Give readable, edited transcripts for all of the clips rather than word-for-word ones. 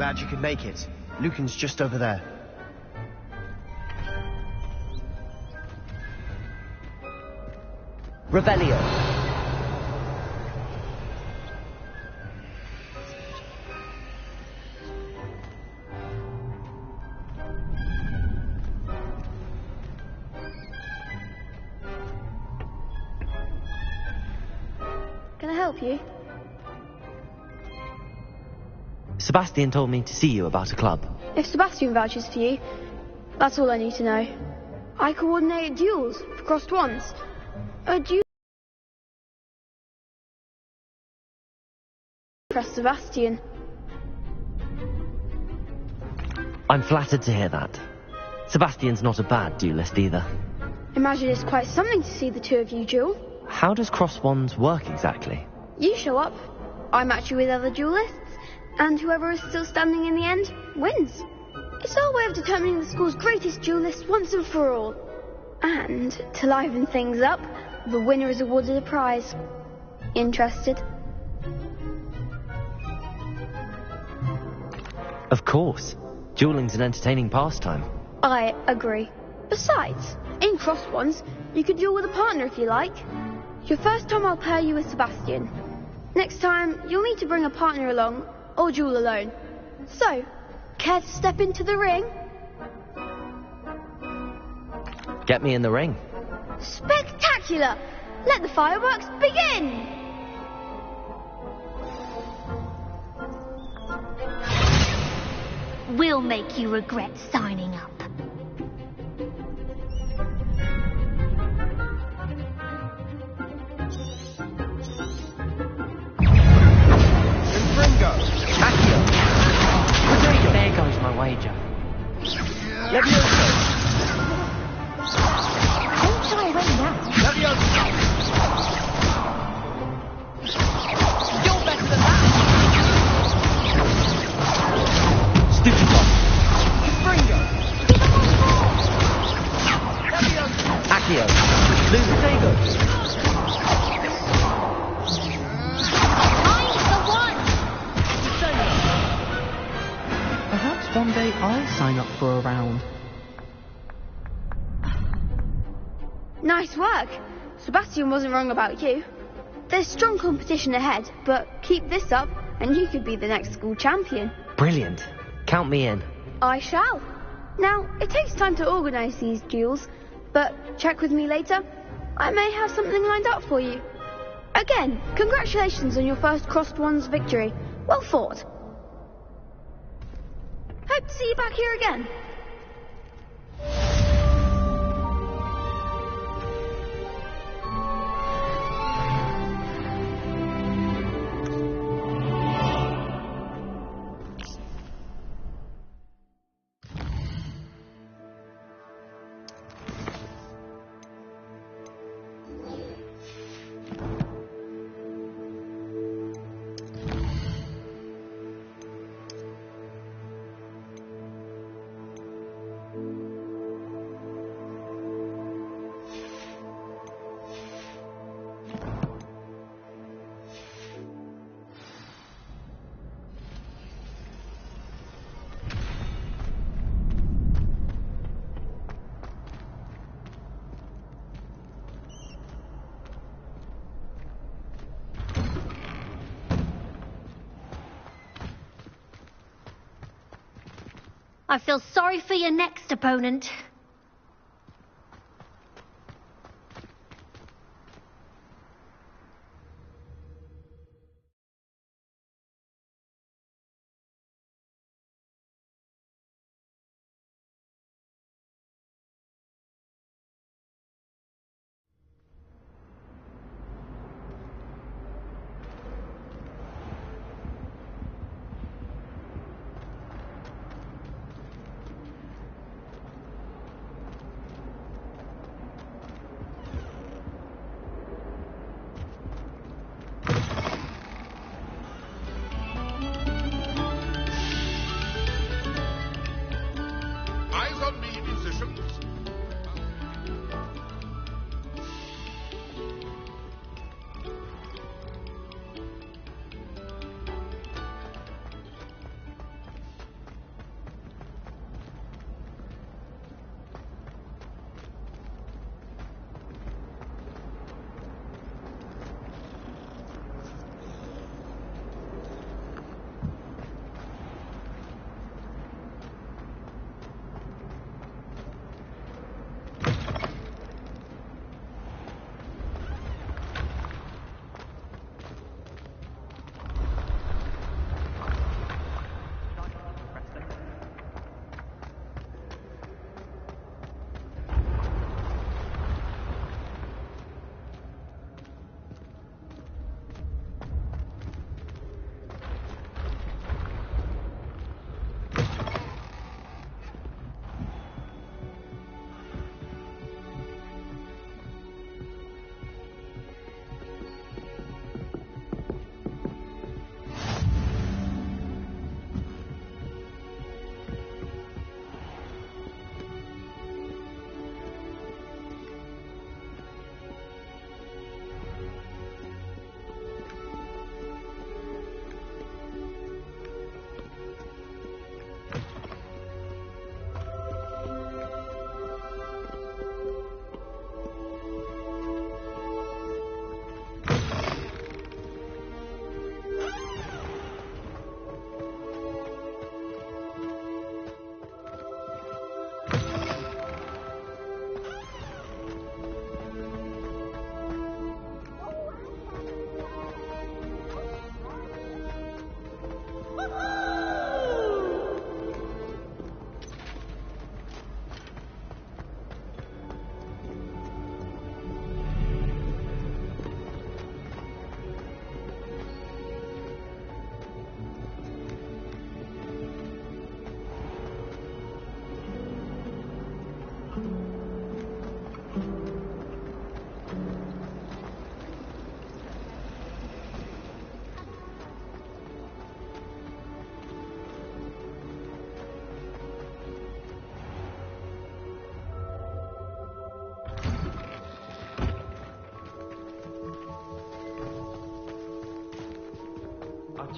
glad you could make it. Lucan's just over there. Revelio. Can I help you? Sebastian told me to see you about a club. If Sebastian vouches for you, that's all I need to know. I coordinate duels for crossed ones. Do you trust Sebastian? I'm flattered to hear that. Sebastian's not a bad duelist either. Imagine it's quite something to see the two of you duel. How does cross wands work exactly? You show up, I match you with other duelists, and whoever is still standing in the end wins. It's our way of determining the school's greatest duelist once and for all. And to liven things up, the winner is awarded a prize. Interested? Of course. Dueling's an entertaining pastime. I agree. Besides, in cross ones, you could duel with a partner if you like. Your first time I'll pair you with Sebastian. Next time, you'll need to bring a partner along, or duel alone. So, care to step into the ring? Get me in the ring. Spectacular! Let the fireworks begin! We'll make you regret signing up. There goes my wager. Levioso! Don't shy away now. Levioso! You're better than that! Stupid one! Springo! Levioso! Accio! Lucego! One day I'll sign up for a round. Nice work. Sebastian wasn't wrong about you. There's strong competition ahead, but keep this up and you could be the next school champion. Brilliant. Count me in. I shall. Now, it takes time to organise these duels, but check with me later. I may have something lined up for you. Again, congratulations on your first crossed ones victory. Well fought. Hope to see you back here again. I feel sorry for your next opponent.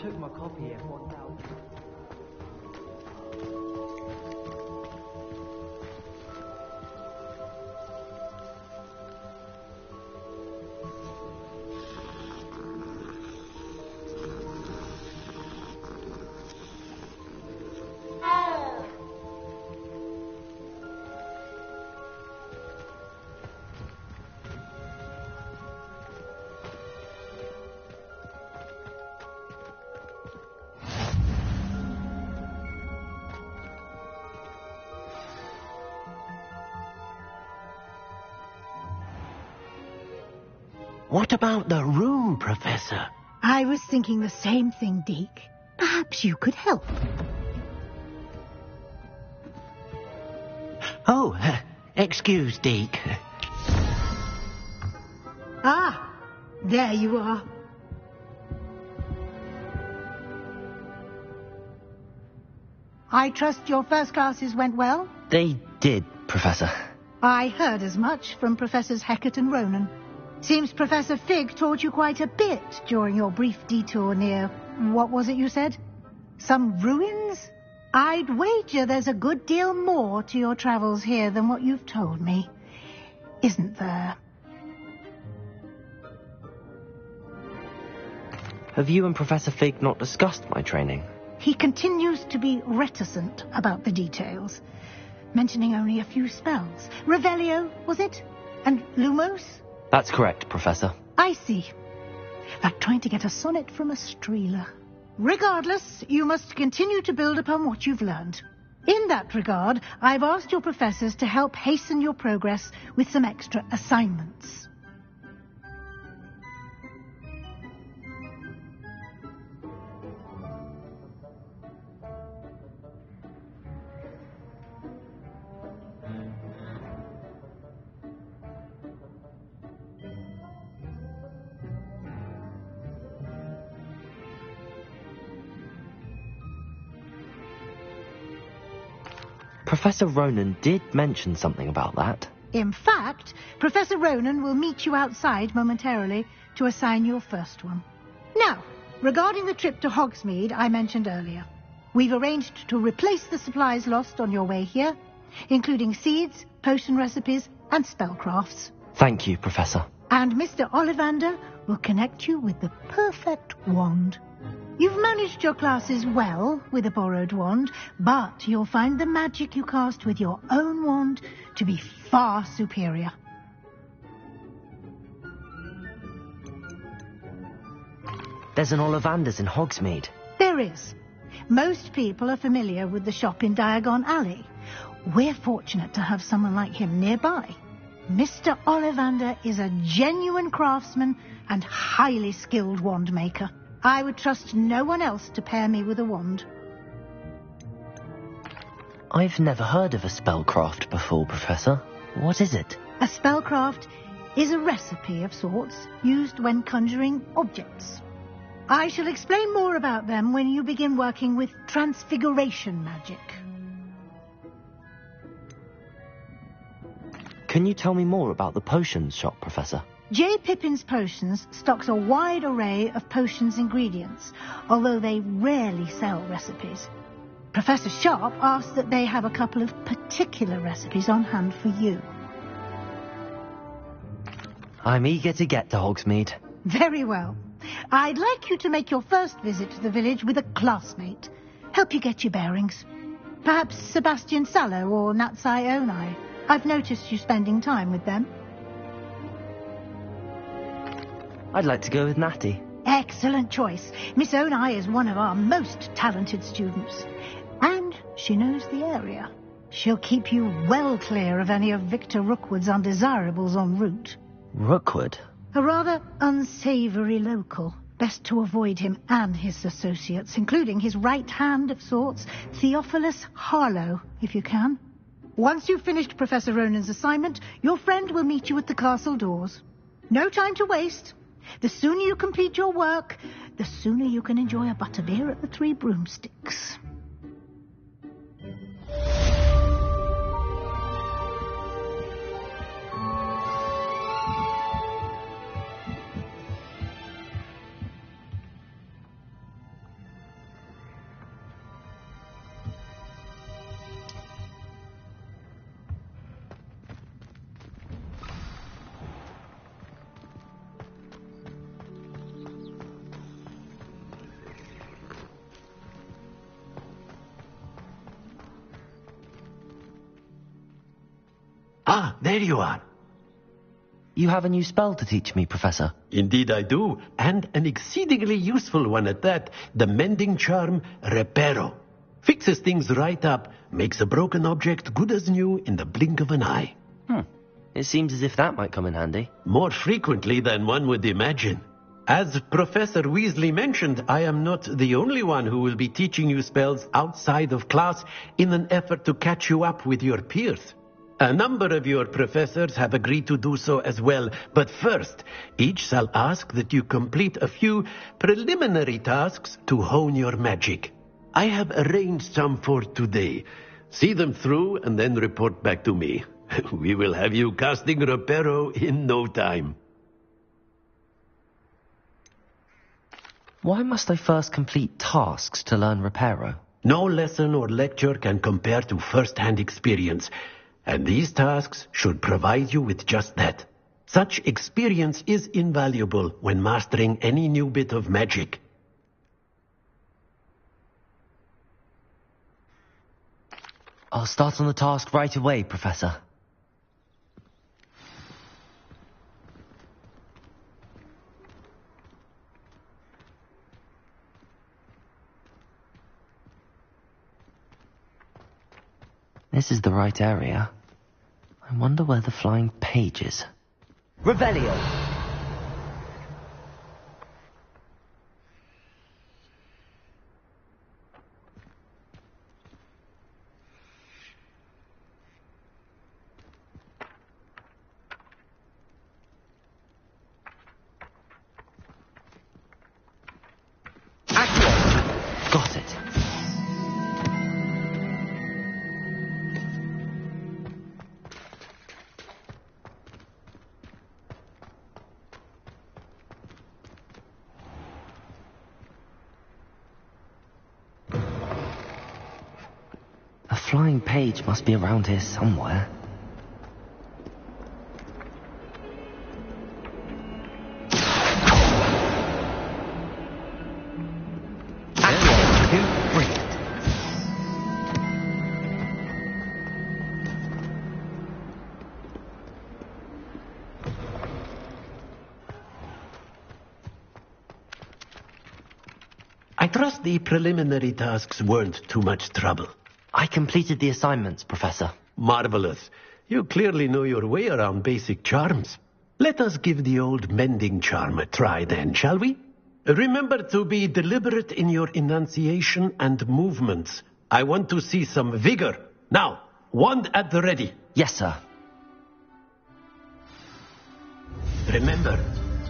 took my copy and walked out. What about the room, Professor? I was thinking the same thing, Deke. Perhaps you could help. Oh, excuse, Deke. Ah, there you are. I trust your first classes went well? They did, Professor. I heard as much from Professors Hecat and Ronan. Seems Professor Fig taught you quite a bit during your brief detour near... what was it you said? Some ruins? I'd wager there's a good deal more to your travels here than what you've told me. Isn't there? Have you and Professor Fig not discussed my training? He continues to be reticent about the details, mentioning only a few spells. Revelio, was it? And Lumos? That's correct, Professor. I see. Like trying to get a sonnet from a streeler. Regardless, you must continue to build upon what you've learned. In that regard, I've asked your professors to help hasten your progress with some extra assignments. Professor Ronan did mention something about that. In fact, Professor Ronan will meet you outside momentarily to assign your first one. Now, regarding the trip to Hogsmeade I mentioned earlier, we've arranged to replace the supplies lost on your way here, including seeds, potion recipes, and spellcrafts. Thank you, Professor. And Mr. Ollivander will connect you with the perfect wand. You've managed your classes well with a borrowed wand, but you'll find the magic you cast with your own wand to be far superior. There's an Ollivander's in Hogsmeade. There is. Most people are familiar with the shop in Diagon Alley. We're fortunate to have someone like him nearby. Mr. Ollivander is a genuine craftsman and highly skilled wand maker. I would trust no one else to pair me with a wand. I've never heard of a spellcraft before, Professor. What is it? A spellcraft is a recipe of sorts used when conjuring objects. I shall explain more about them when you begin working with transfiguration magic. Can you tell me more about the potions shop, Professor? J. Pippin's Potions stocks a wide array of potions ingredients, although they rarely sell recipes. Professor Sharp asks that they have a couple of particular recipes on hand for you. I'm eager to get to Hogsmeade. Very well. I'd like you to make your first visit to the village with a classmate. Help you get your bearings. Perhaps Sebastian Sallow or Natsai Onai. I've noticed you spending time with them. I'd like to go with Natty. Excellent choice. Miss Onai is one of our most talented students. And she knows the area. She'll keep you well clear of any of Victor Rookwood's undesirables en route. Rookwood? A rather unsavoury local. Best to avoid him and his associates, including his right hand of sorts, Theophilus Harlow, if you can. Once you've finished Professor Ronan's assignment, your friend will meet you at the castle doors. No time to waste. The sooner you complete your work, the sooner you can enjoy a butterbeer at the Three Broomsticks. Ah, there you are. You have a new spell to teach me, Professor. Indeed I do, and an exceedingly useful one at that. The mending charm, Reparo. Fixes things right up, makes a broken object good as new in the blink of an eye. It seems as if that might come in handy. More frequently than one would imagine. As Professor Weasley mentioned, I am not the only one who will be teaching you spells outside of class in an effort to catch you up with your peers. A number of your professors have agreed to do so as well, but first, each shall ask that you complete a few preliminary tasks to hone your magic. I have arranged some for today. See them through and then report back to me. We will have you casting Reparo in no time. Why must I first complete tasks to learn Reparo? No lesson or lecture can compare to first-hand experience, and these tasks should provide you with just that. Such experience is invaluable when mastering any new bit of magic. I'll start on the task right away, Professor. This is the right area. I wonder where the flying page is. Revelio! Accio! Got it. A flying page must be around here somewhere. I trust the preliminary tasks weren't too much trouble. I completed the assignments, Professor. Marvelous. You clearly know your way around basic charms. Let us give the old mending charm a try then, shall we? Remember to be deliberate in your enunciation and movements. I want to see some vigor. Now, wand at the ready. Yes, sir. Remember,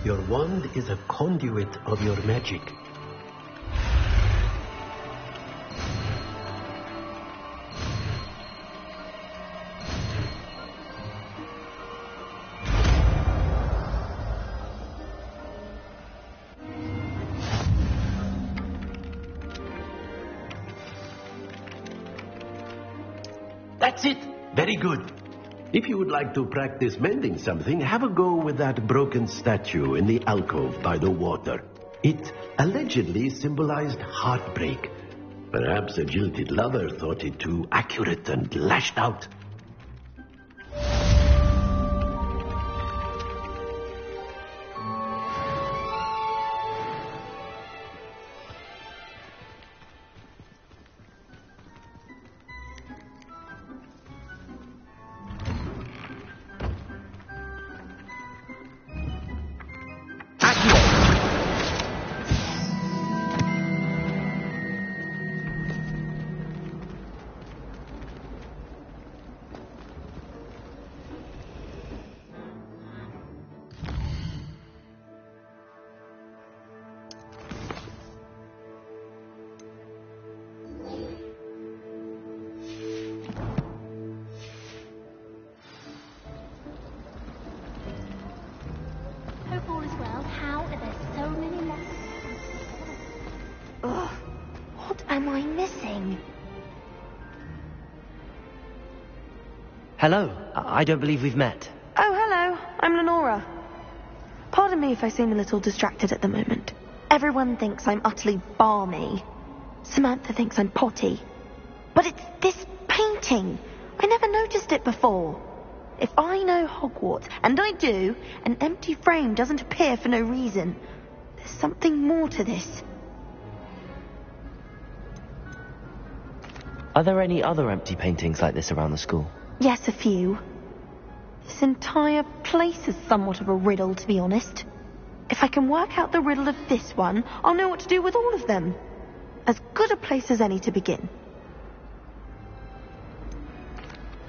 your wand is a conduit of your magic. That's it. Very good. If you would like to practice mending something, have a go with that broken statue in the alcove by the water. It allegedly symbolized heartbreak. Perhaps a jilted lover thought it too accurate and lashed out. Hope all is well. How are there so many lessons? Ugh, what am I missing? Hello. I don't believe we've met. Oh, hello. I'm Lenora. Pardon me if I seem a little distracted at the moment. Everyone thinks I'm utterly balmy. Samantha thinks I'm potty. But it's this painting. I never noticed it before. if I know Hogwarts, and I do, an empty frame doesn't appear for no reason. There's something more to this. Are there any other empty paintings like this around the school? Yes, a few. This entire place is somewhat of a riddle, to be honest. If I can work out the riddle of this one, I'll know what to do with all of them. As good a place as any to begin.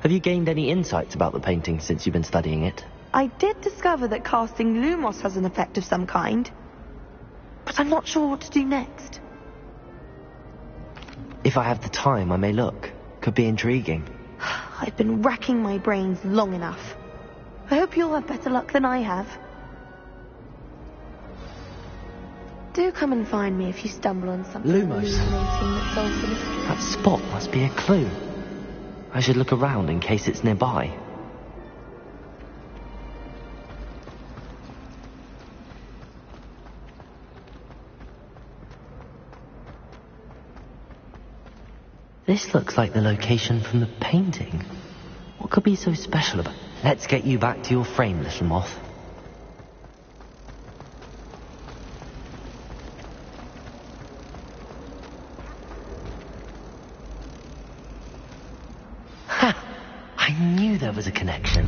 Have you gained any insights about the painting since you've been studying it? I did discover that casting Lumos has an effect of some kind, but I'm not sure what to do next. If I have the time, I may look. Could be intriguing. I've been racking my brains long enough. I hope you'll have better luck than I have. Do come and find me if you stumble on something Lumos. illuminating that solves the mystery. That spot must be a clue. I should look around in case it's nearby. This looks like the location from the painting. What could be so special about it? Let's get you back to your frame, little moth. I knew there was a connection.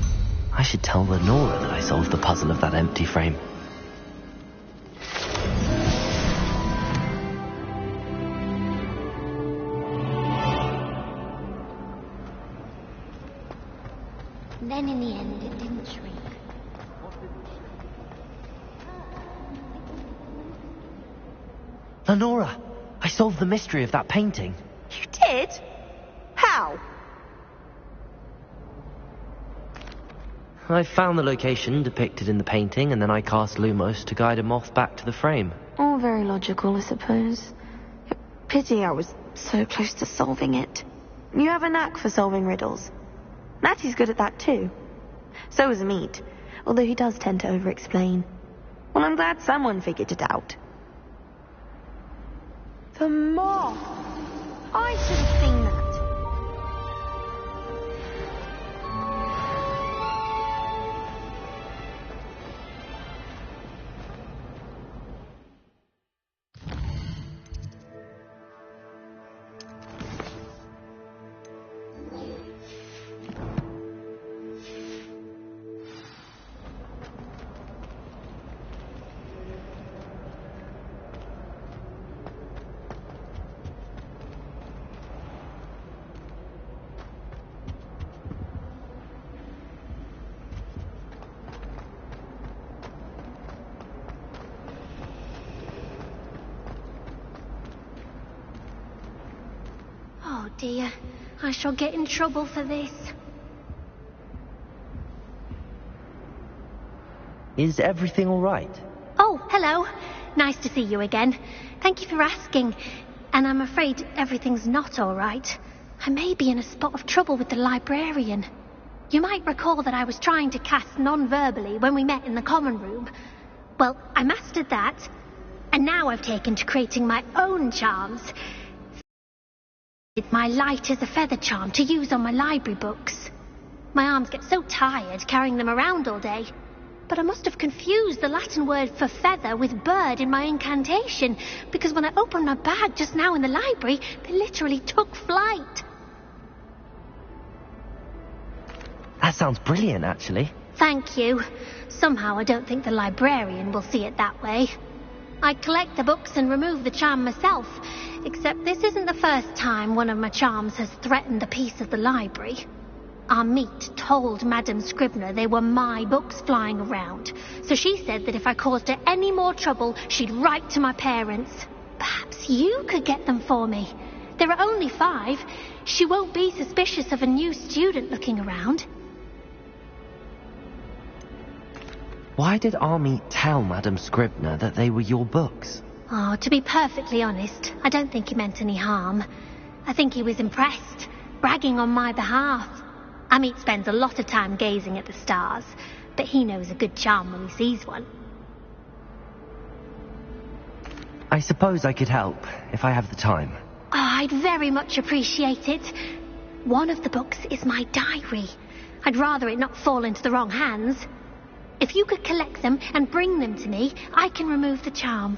I should tell Lenora that I solved the puzzle of that empty frame. Then in the end, it didn't shrink. Lenora, I solved the mystery of that painting. You did? How? I found the location depicted in the painting, and then I cast Lumos to guide a moth back to the frame. All very logical, I suppose. Pity I was so close to solving it. You have a knack for solving riddles. Natty's good at that too. So is Amit, although he does tend to over-explain. Well, I'm glad someone figured it out. The moth! I should have seen that. Oh dear, I shall get in trouble for this. Is everything all right? Oh, hello. Nice to see you again. Thank you for asking. And I'm afraid everything's not all right. I may be in a spot of trouble with the librarian. You might recall that I was trying to cast non-verbally when we met in the common room. Well, I mastered that, and now I've taken to creating my own charms. My light is a feather charm to use on my library books. My arms get so tired carrying them around all day. But I must have confused the Latin word for feather with bird in my incantation, because when I opened my bag just now in the library, they literally took flight. That sounds brilliant, actually. Thank you. Somehow I don't think the librarian will see it that way. I collect the books and remove the charm myself, except this isn't the first time one of my charms has threatened a piece of the library. Amit told Madame Scribner they were my books flying around, so she said that if I caused her any more trouble, she'd write to my parents. Perhaps you could get them for me. There are only 5. She won't be suspicious of a new student looking around. Why did Amit tell Madame Scribner that they were your books? Oh, to be perfectly honest, I don't think he meant any harm. I think he was impressed, bragging on my behalf. Amit spends a lot of time gazing at the stars, but he knows a good charm when he sees one. I suppose I could help, if I have the time. Oh, I'd very much appreciate it. One of the books is my diary. I'd rather it not fall into the wrong hands. If you could collect them and bring them to me, I can remove the charm.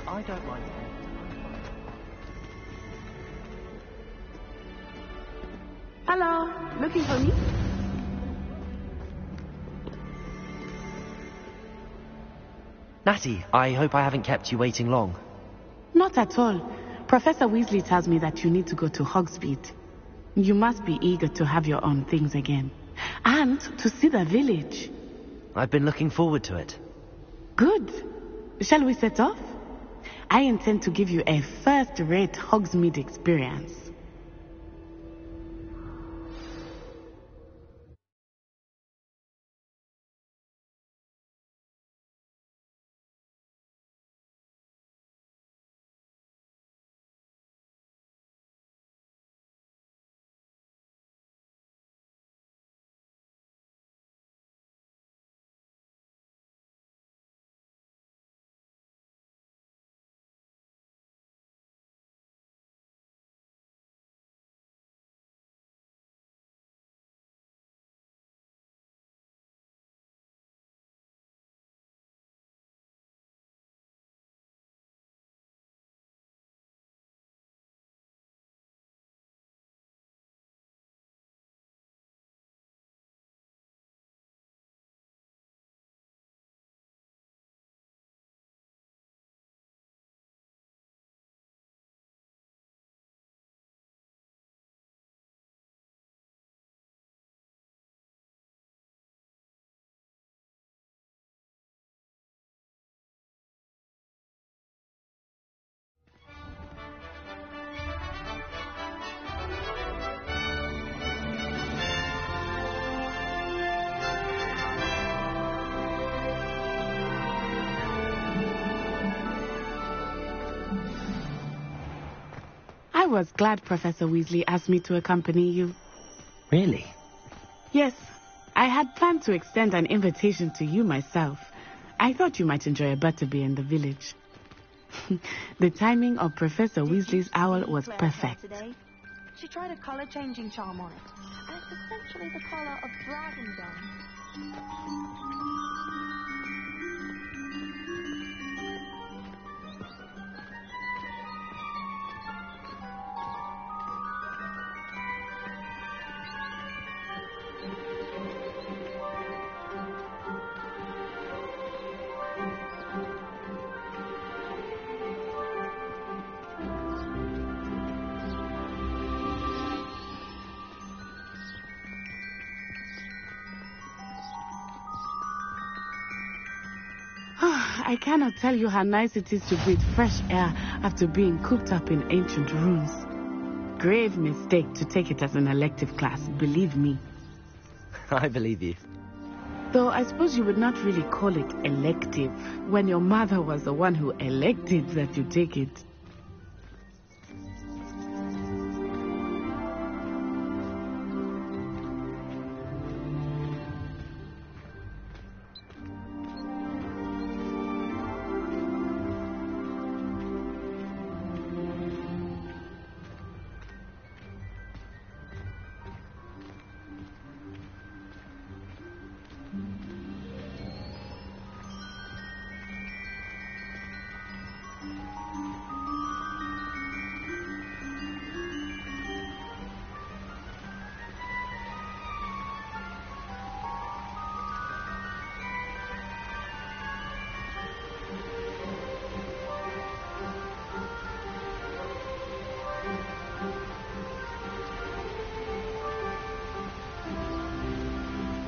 I don't mind. Hello, looking for me? Natty, I hope I haven't kept you waiting long. Not at all. Professor Weasley tells me that you need to go to Hogsmeade. You must be eager to have your own things again. And to see the village. I've been looking forward to it. Good. Shall we set off? I intend to give you a first-rate Hogsmeade experience. I was glad Professor Weasley asked me to accompany you. Really? Yes, I had planned to extend an invitation to you myself. I thought you might enjoy a butterbeer in the village. The timing of Professor Weasley's owl was perfect. She tried a color-changing charm on it, and it's essentially the color of dragon dung. I cannot tell you how nice it is to breathe fresh air after being cooped up in ancient ruins. Grave mistake to take it as an elective class, believe me. I believe you. Though I suppose you would not really call it elective when your mother was the one who elected that you take it.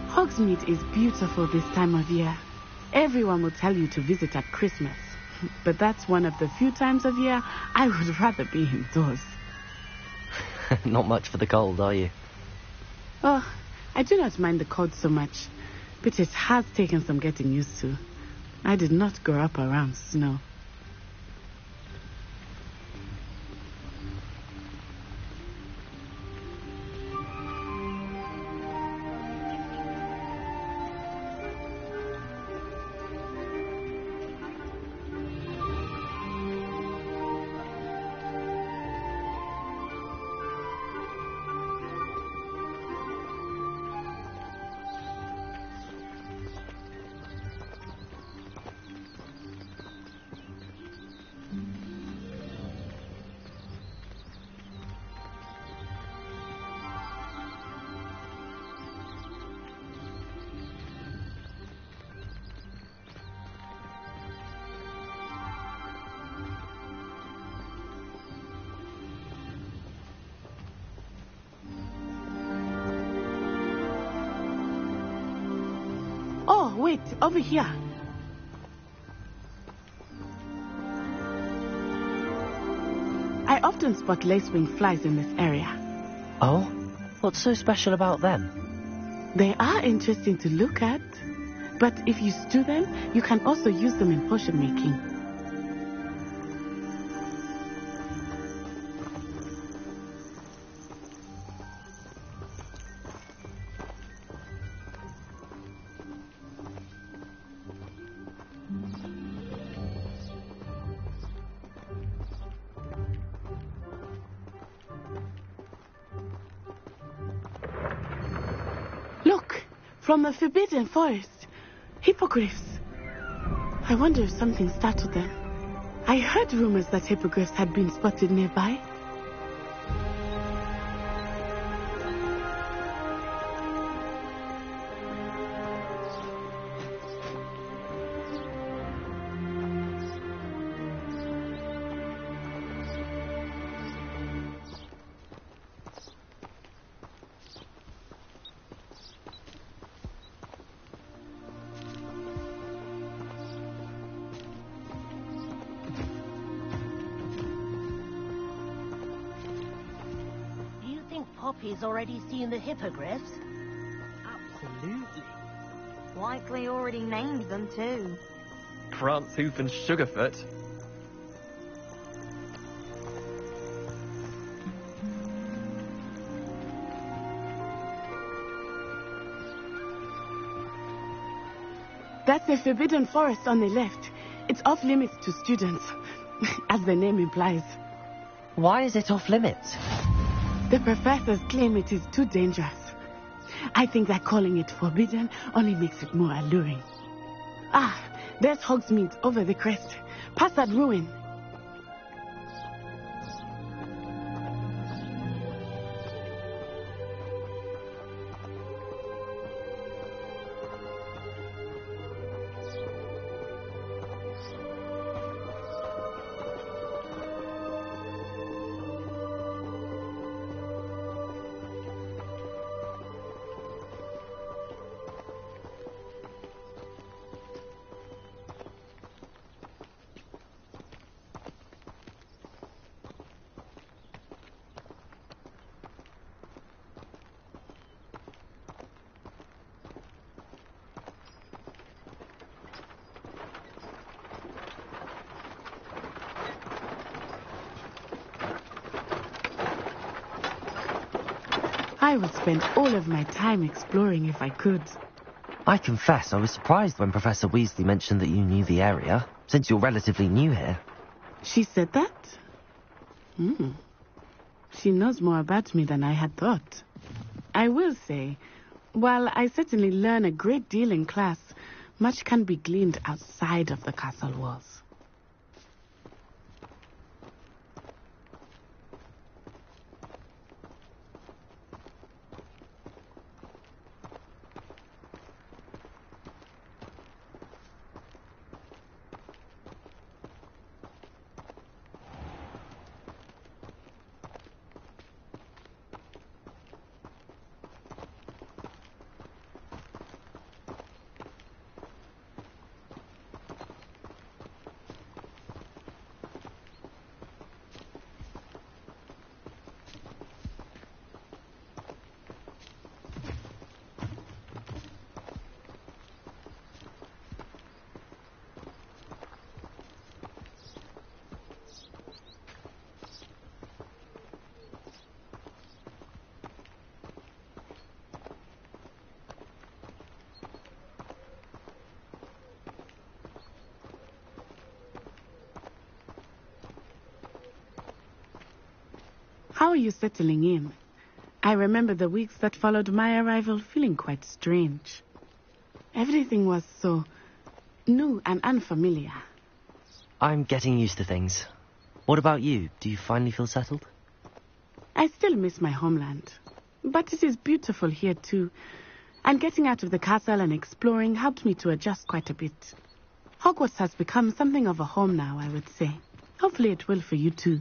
Hogsmeade is beautiful this time of year. Everyone will tell you to visit at Christmas. But that's one of the few times of year I would rather be indoors. Not much for the cold, are you? Oh, I do not mind the cold so much, but it has taken some getting used to. I did not grow up around snow. Oh, wait, over here. I often spot lacewing flies in this area. Oh? What's so special about them? They are interesting to look at, but if you stew them, you can also use them in potion making. Look, from the Forbidden Forest. Hippogriffs. I wonder if something startled them. I heard rumors that hippogriffs had been spotted nearby. Poppy's already seen the hippogriffs? Absolutely. Likely already named them too. Prance, Hoof and Sugarfoot. That's the Forbidden Forest on the left. It's off limits to students, as the name implies. Why is it off limits? The professors claim it is too dangerous. I think that calling it forbidden only makes it more alluring. Ah, there's Hogsmeade over the crest. Past that ruin. I would spend all of my time exploring if I could. I confess I was surprised when Professor Weasley mentioned that you knew the area, since you're relatively new here. She said that? She knows more about me than I had thought. I will say, while I certainly learn a great deal in class, much can be gleaned outside of the castle walls. How are you settling in? I remember the weeks that followed my arrival feeling quite strange. Everything was so new and unfamiliar. I'm getting used to things. What about you? Do you finally feel settled? I still miss my homeland, but it is beautiful here too. And getting out of the castle and exploring helped me to adjust quite a bit. Hogwarts has become something of a home now, I would say. Hopefully it will for you too.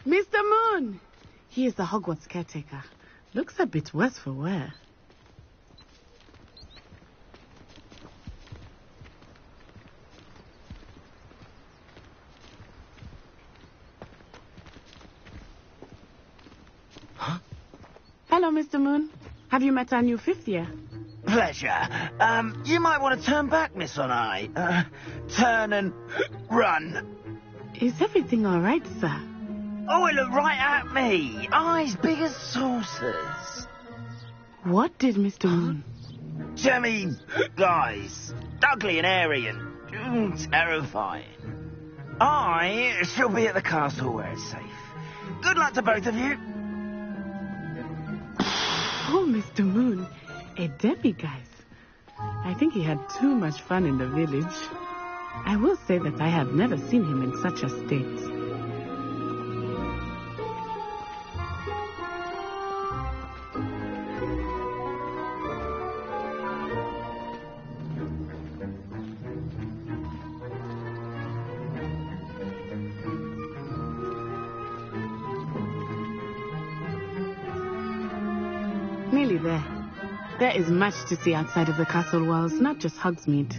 Mr. Moon! He is the Hogwarts caretaker. Looks a bit worse for wear. Huh? Hello, Mr. Moon. Have you met our new fifth year? Pleasure. You might want to turn back, Miss Onai. Turn and run. Is everything all right, sir? Oh, it looked right at me. Eyes big as saucers. What did Mr. Moon? Jemmy, guys. Ugly and airy and terrifying. I shall be at the castle where it's safe. Good luck to both of you. Oh, Mr. Moon. A demiguise. I think he had too much fun in the village. I will say that I have never seen him in such a state. Nearly there. There is much to see outside of the castle walls, not just Hogsmeade.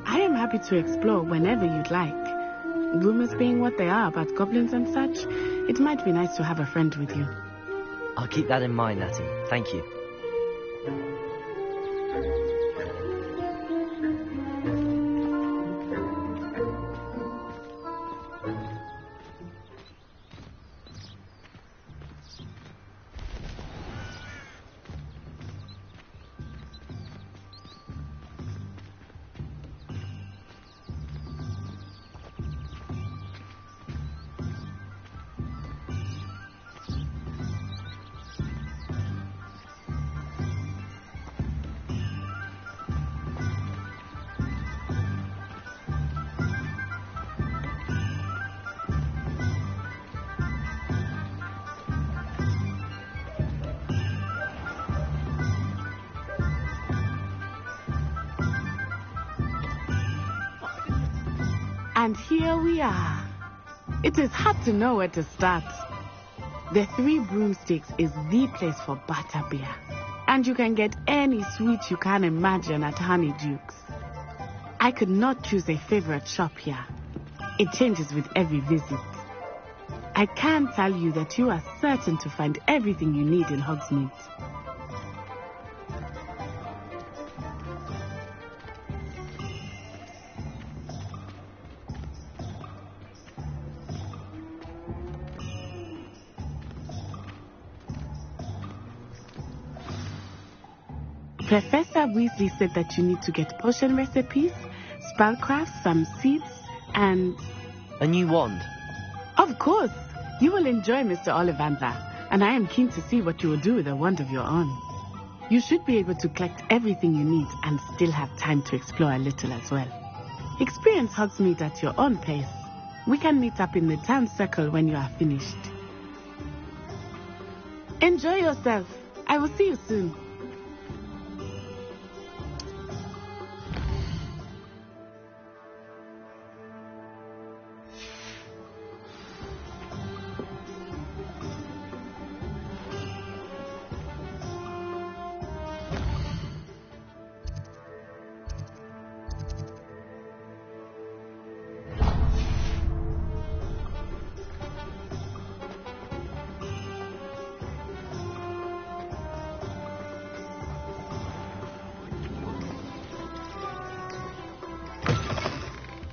I am happy to explore whenever you'd like. Rumors being what they are about goblins and such, it might be nice to have a friend with you. I'll keep that in mind, Natty. Thank you. And here we are. It is hard to know where to start. The Three Broomsticks is the place for butterbeer. And you can get any sweet you can imagine at Honeyduke's. I could not choose a favorite shop here. It changes with every visit. I can tell you that you are certain to find everything you need in Hogsmeade. Professor Weasley said that you need to get potion recipes, spellcrafts, some seeds, and... a new wand? Of course! You will enjoy Mr. Ollivander, and I am keen to see what you will do with a wand of your own. You should be able to collect everything you need and still have time to explore a little as well. Experience Hogsmeade at your own pace. We can meet up in the town circle when you are finished. Enjoy yourself. I will see you soon.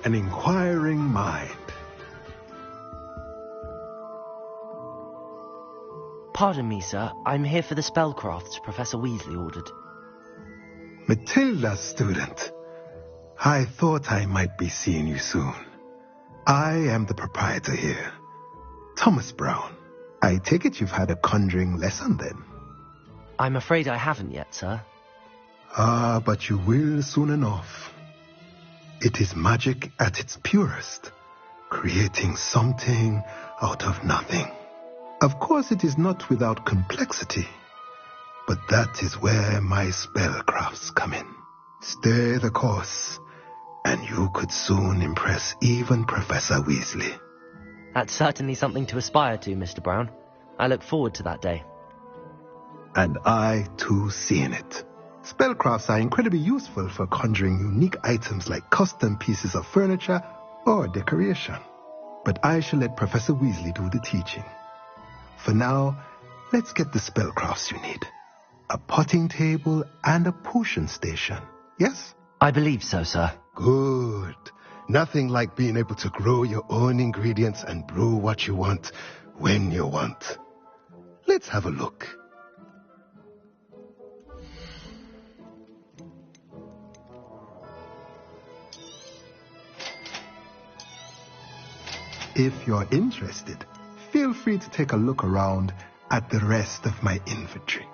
An inquiring mind. Pardon me, sir. I'm here for the spellcrafts Professor Weasley ordered. Matilda, student. I thought I might be seeing you soon. I am the proprietor here, Thomas Brown. I take it you've had a conjuring lesson then? I'm afraid I haven't yet, sir. Ah, but you will soon enough. It is magic at its purest, creating something out of nothing. Of course, it is not without complexity, but that is where my spellcrafts come in. Stay the course, and you could soon impress even Professor Weasley. That's certainly something to aspire to, Mr. Brown. I look forward to that day. And I, too, seeing it. Spellcrafts are incredibly useful for conjuring unique items like custom pieces of furniture or decoration. But I shall let Professor Weasley do the teaching. For now, let's get the spellcrafts you need. A potting table and a potion station, yes? I believe so, sir. Good. Nothing like being able to grow your own ingredients and brew what you want when you want. Let's have a look. If you're interested, feel free to take a look around at the rest of my inventory.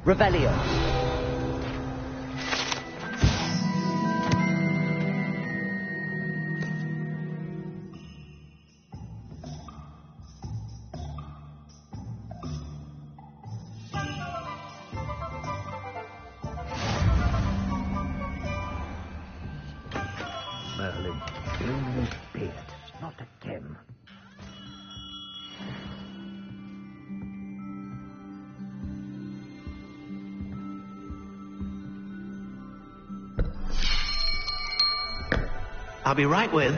Revelio. Merlin, don't be it. Not again. I'll be right with...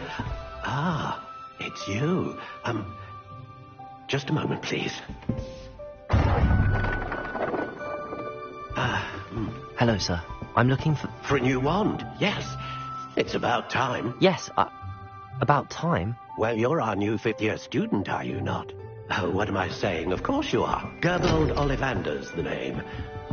Ah, it's you. Just a moment, please. Hello, sir. I'm looking for... For a new wand, yes. It's about time. Yes, about time? Well, you're our new fifth-year student, are you not? Oh, what am I saying? Of course you are. Gerbold Ollivander's the name.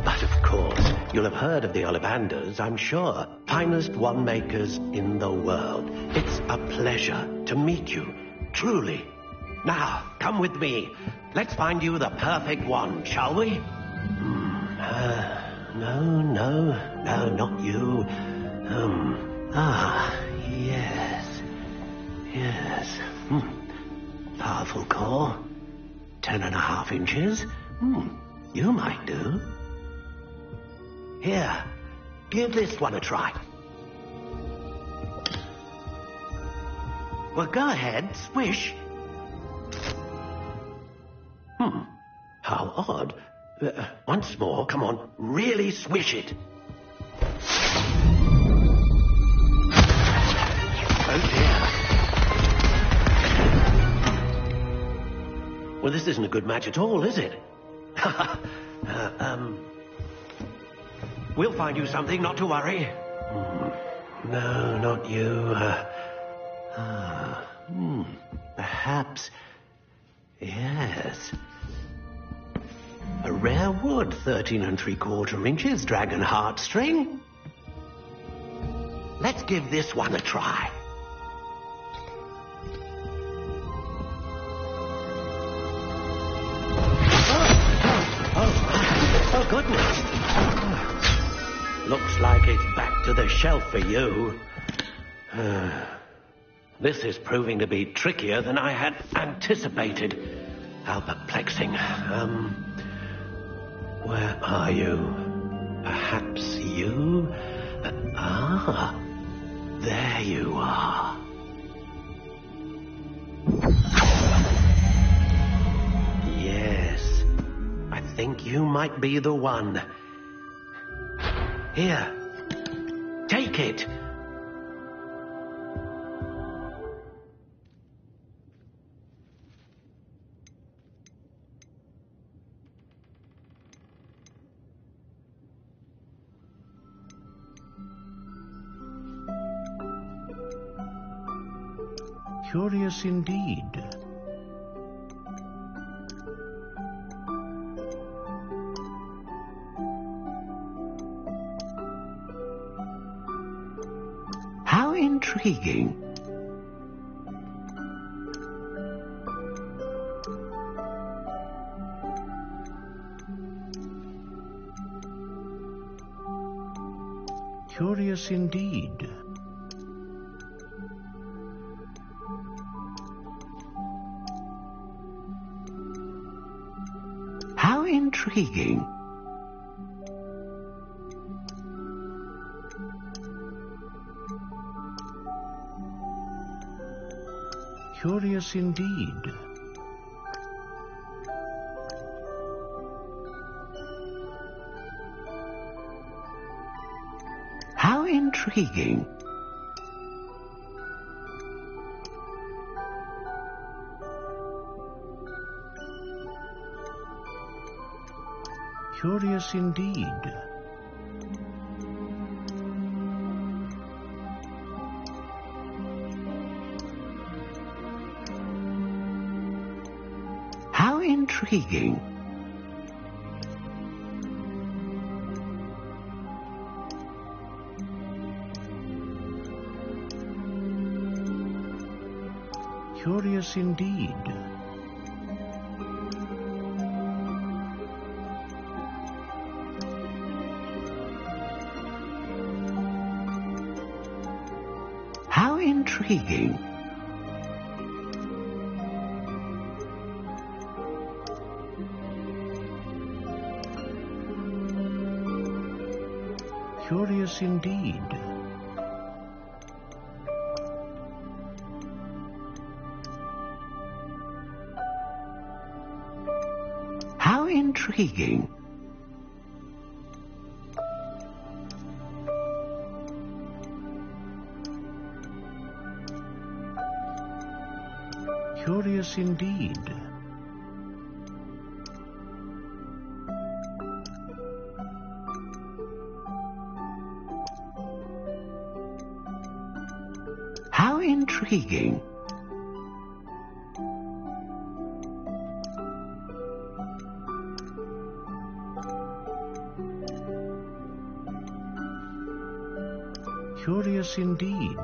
But of course, you'll have heard of the Ollivanders, I'm sure. Finest wand makers in the world. It's a pleasure to meet you, truly. Now, come with me. Let's find you the perfect wand, shall we? No, not you. Yes. Powerful core. 10.5 inches. You might do. Here, give this one a try. Well, go ahead, swish. How odd. Once more, come on, really swish it. Oh dear. Well, this isn't a good match at all, is it? We'll find you something, not to worry. No, not you. Perhaps... Yes. A rare wood, 13 3/4 inches, dragon heartstring. Let's give this one a try. Oh, goodness. Looks like it's back to the shelf for you. This is proving to be trickier than I had anticipated. How perplexing. Where are you? Perhaps you? There you are. Yes, I think you might be the one. Here, take it. Curious indeed. How intriguing. Curious indeed. How intriguing. Curious indeed. How intriguing. Curious indeed. How intriguing. Curious indeed. How intriguing. Curious indeed. How intriguing. Curious indeed. intriguing. Curious indeed.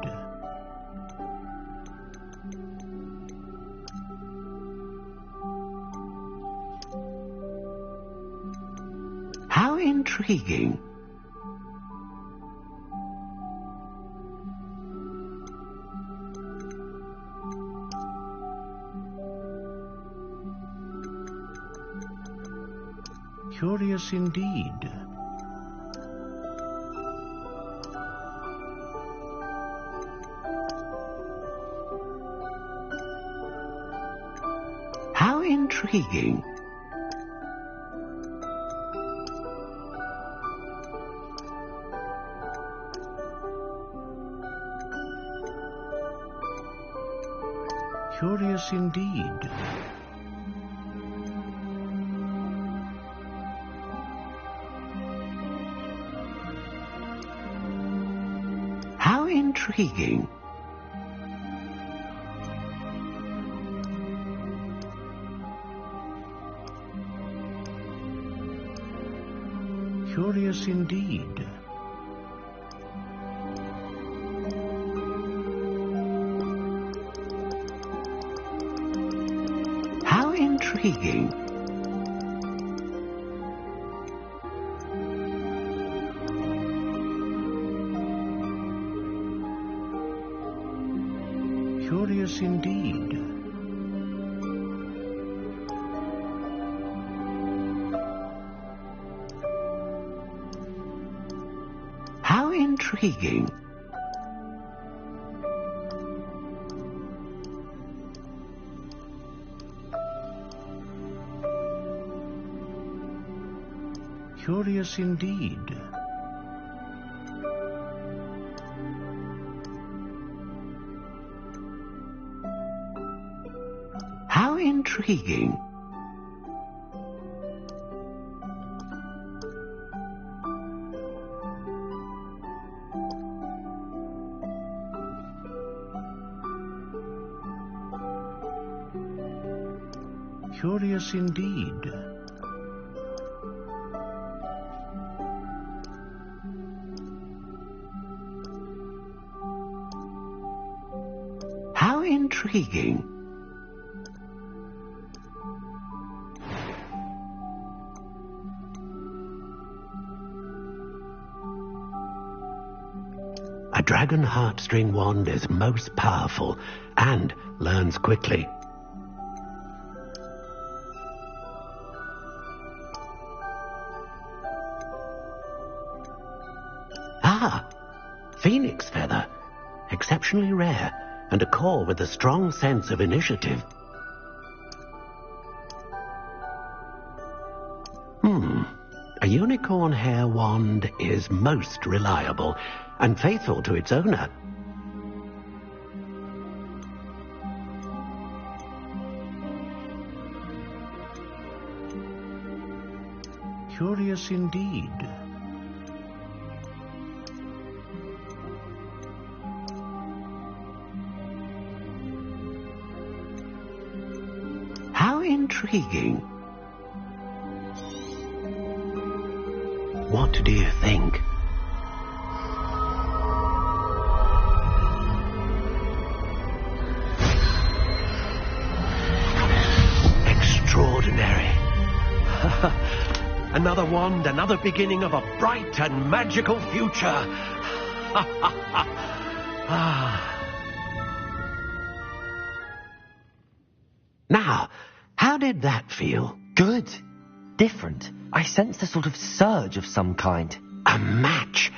How intriguing. Curious indeed. How intriguing. Curious indeed. How intriguing. Curious indeed. How intriguing. Curious indeed. How intriguing. Curious indeed. How intriguing. Curious indeed. How intriguing. A dragon heartstring wand is most powerful and learns quickly. Ah, phoenix feather. Exceptionally rare, and a core with a strong sense of initiative. A unicorn hair wand is most reliable and faithful to its owner. Curious indeed. How intriguing. What do you think? Extraordinary. Another wand, another beginning of a bright and magical future. Now, how did that feel? Good. Different. I sensed a sort of surge of some kind. A match.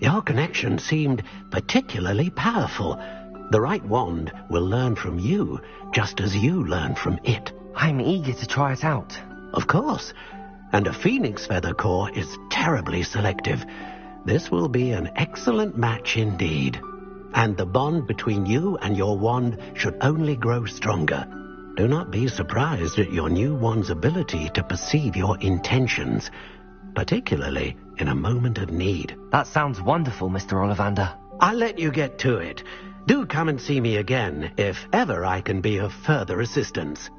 Your connection seemed particularly powerful. The right wand will learn from you, just as you learn from it. I'm eager to try it out. Of course. And a phoenix feather core is terribly selective. This will be an excellent match indeed. And the bond between you and your wand should only grow stronger. Do not be surprised at your new wand's ability to perceive your intentions, particularly in a moment of need. That sounds wonderful, Mr. Ollivander. I'll let you get to it. Do come and see me again, if ever I can be of further assistance.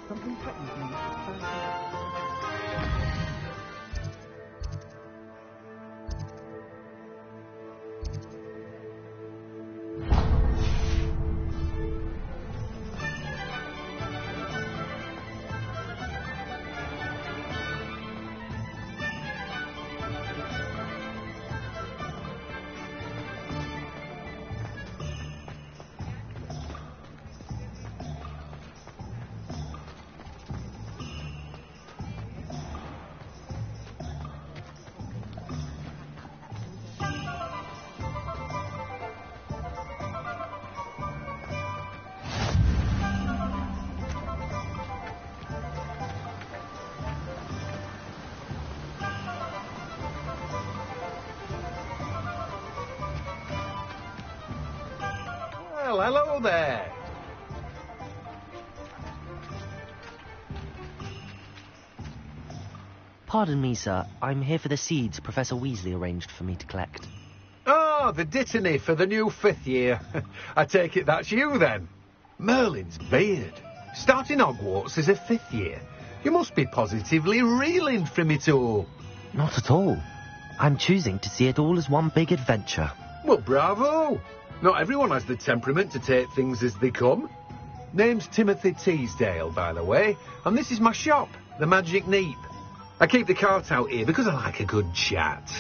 Something threatens me. Well, hello there. Pardon me, sir. I'm here for the seeds Professor Weasley arranged for me to collect. Oh, the dittany for the new 5th year. I take it that's you, then. Merlin's beard. Starting Hogwarts as a 5th year. You must be positively reeling from it all. Not at all. I'm choosing to see it all as one big adventure. Well, bravo. Not everyone has the temperament to take things as they come. Name's Timothy Teasdale, by the way, and this is my shop, the Magic Neep. I keep the cart out here because I like a good chat.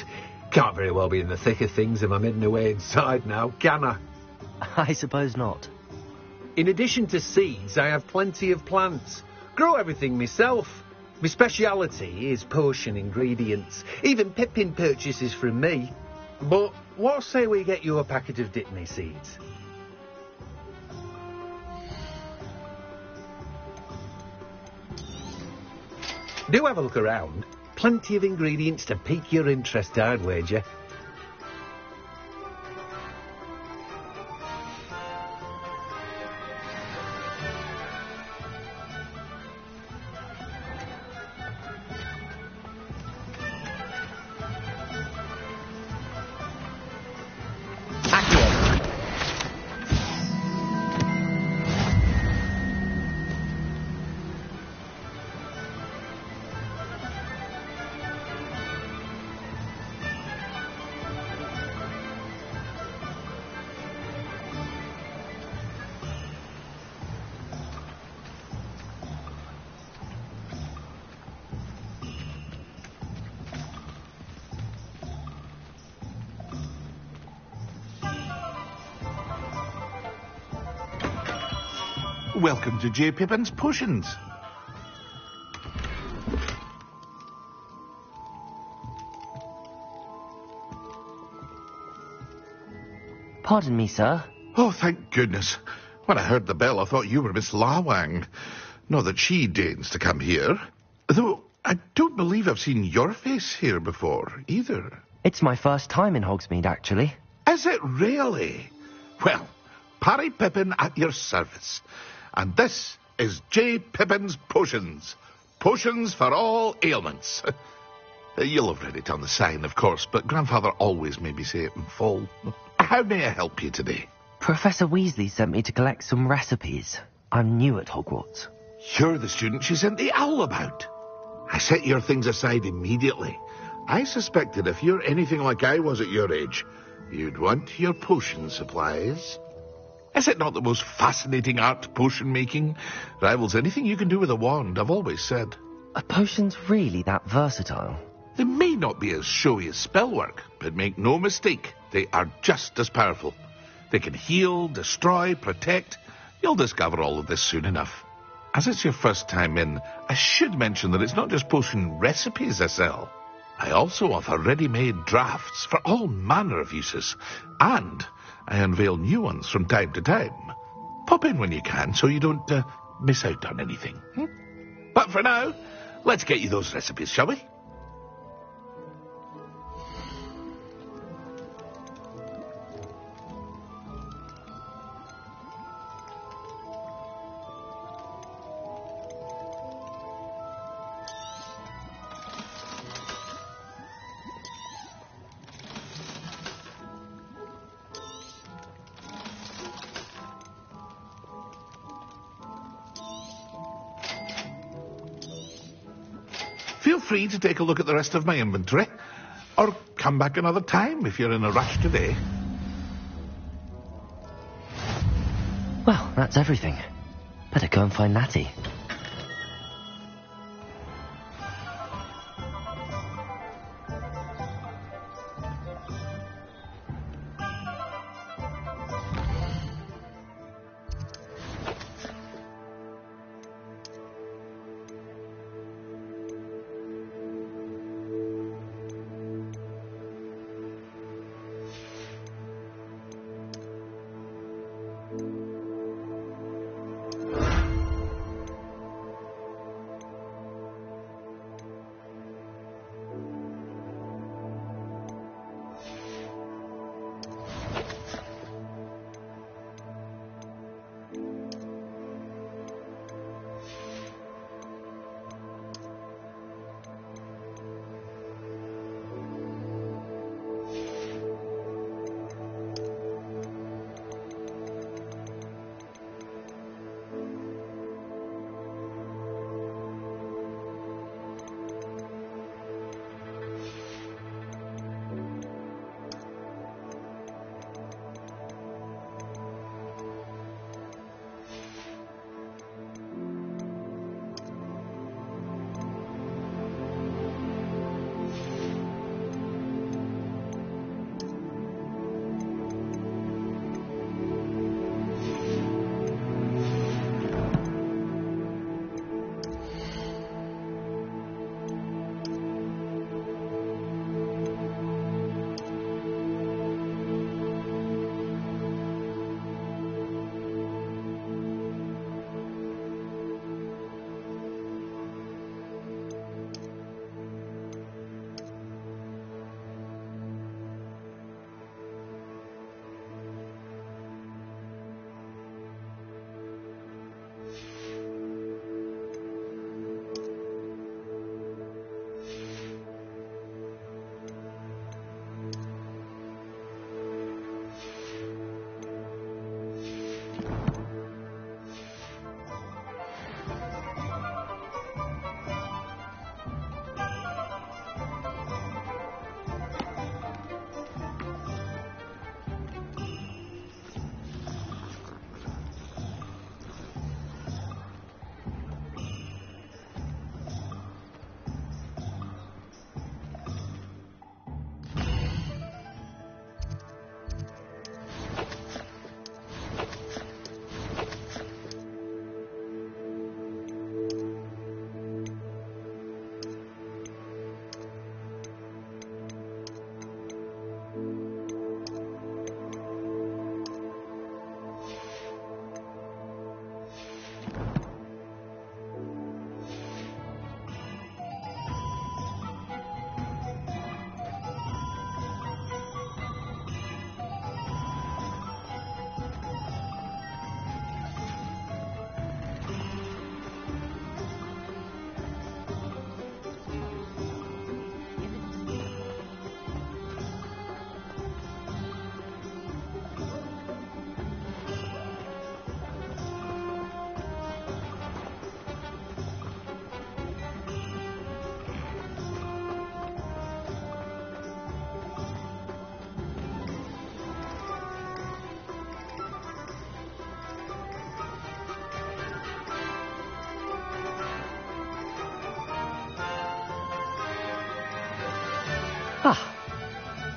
Can't very well be in the thick of things if I'm hidden away inside now, can I? I suppose not. In addition to seeds, I have plenty of plants. Grow everything myself. My speciality is potion ingredients. Even Pippin purchases from me. But what say we get you a packet of Dittany seeds? Do have a look around. Plenty of ingredients to pique your interest, I'd wager. Welcome to J. Pippin's Potions. Pardon me, sir. Oh, thank goodness. When I heard the bell, I thought you were Miss Lawang. Not that she deigns to come here. Though I don't believe I've seen your face here before, either. It's my first time in Hogsmeade, actually. Is it really? Well, Parry Pippin at your service. And this is J. Pippin's Potions. Potions for all ailments. You'll have read it on the sign, of course, but Grandfather always made me say it in full. How may I help you today? Professor Weasley sent me to collect some recipes. I'm new at Hogwarts. You're the student she sent the owl about. I set your things aside immediately. I suspected if you're anything like I was at your age, you'd want your potion supplies. Is it not the most fascinating art, potion making? Rivals anything you can do with a wand, I've always said. Are potions really that versatile? They may not be as showy as spellwork, but make no mistake, they are just as powerful. They can heal, destroy, protect. You'll discover all of this soon enough. As it's your first time in, I should mention that it's not just potion recipes I sell. I also offer ready-made drafts for all manner of uses, and I unveil new ones from time to time. Pop in when you can so you don't miss out on anything. But for now, let's get you those recipes, shall we? Feel free to take a look at the rest of my inventory, or come back another time if you're in a rush today. Well, that's everything. Better go and find Natty.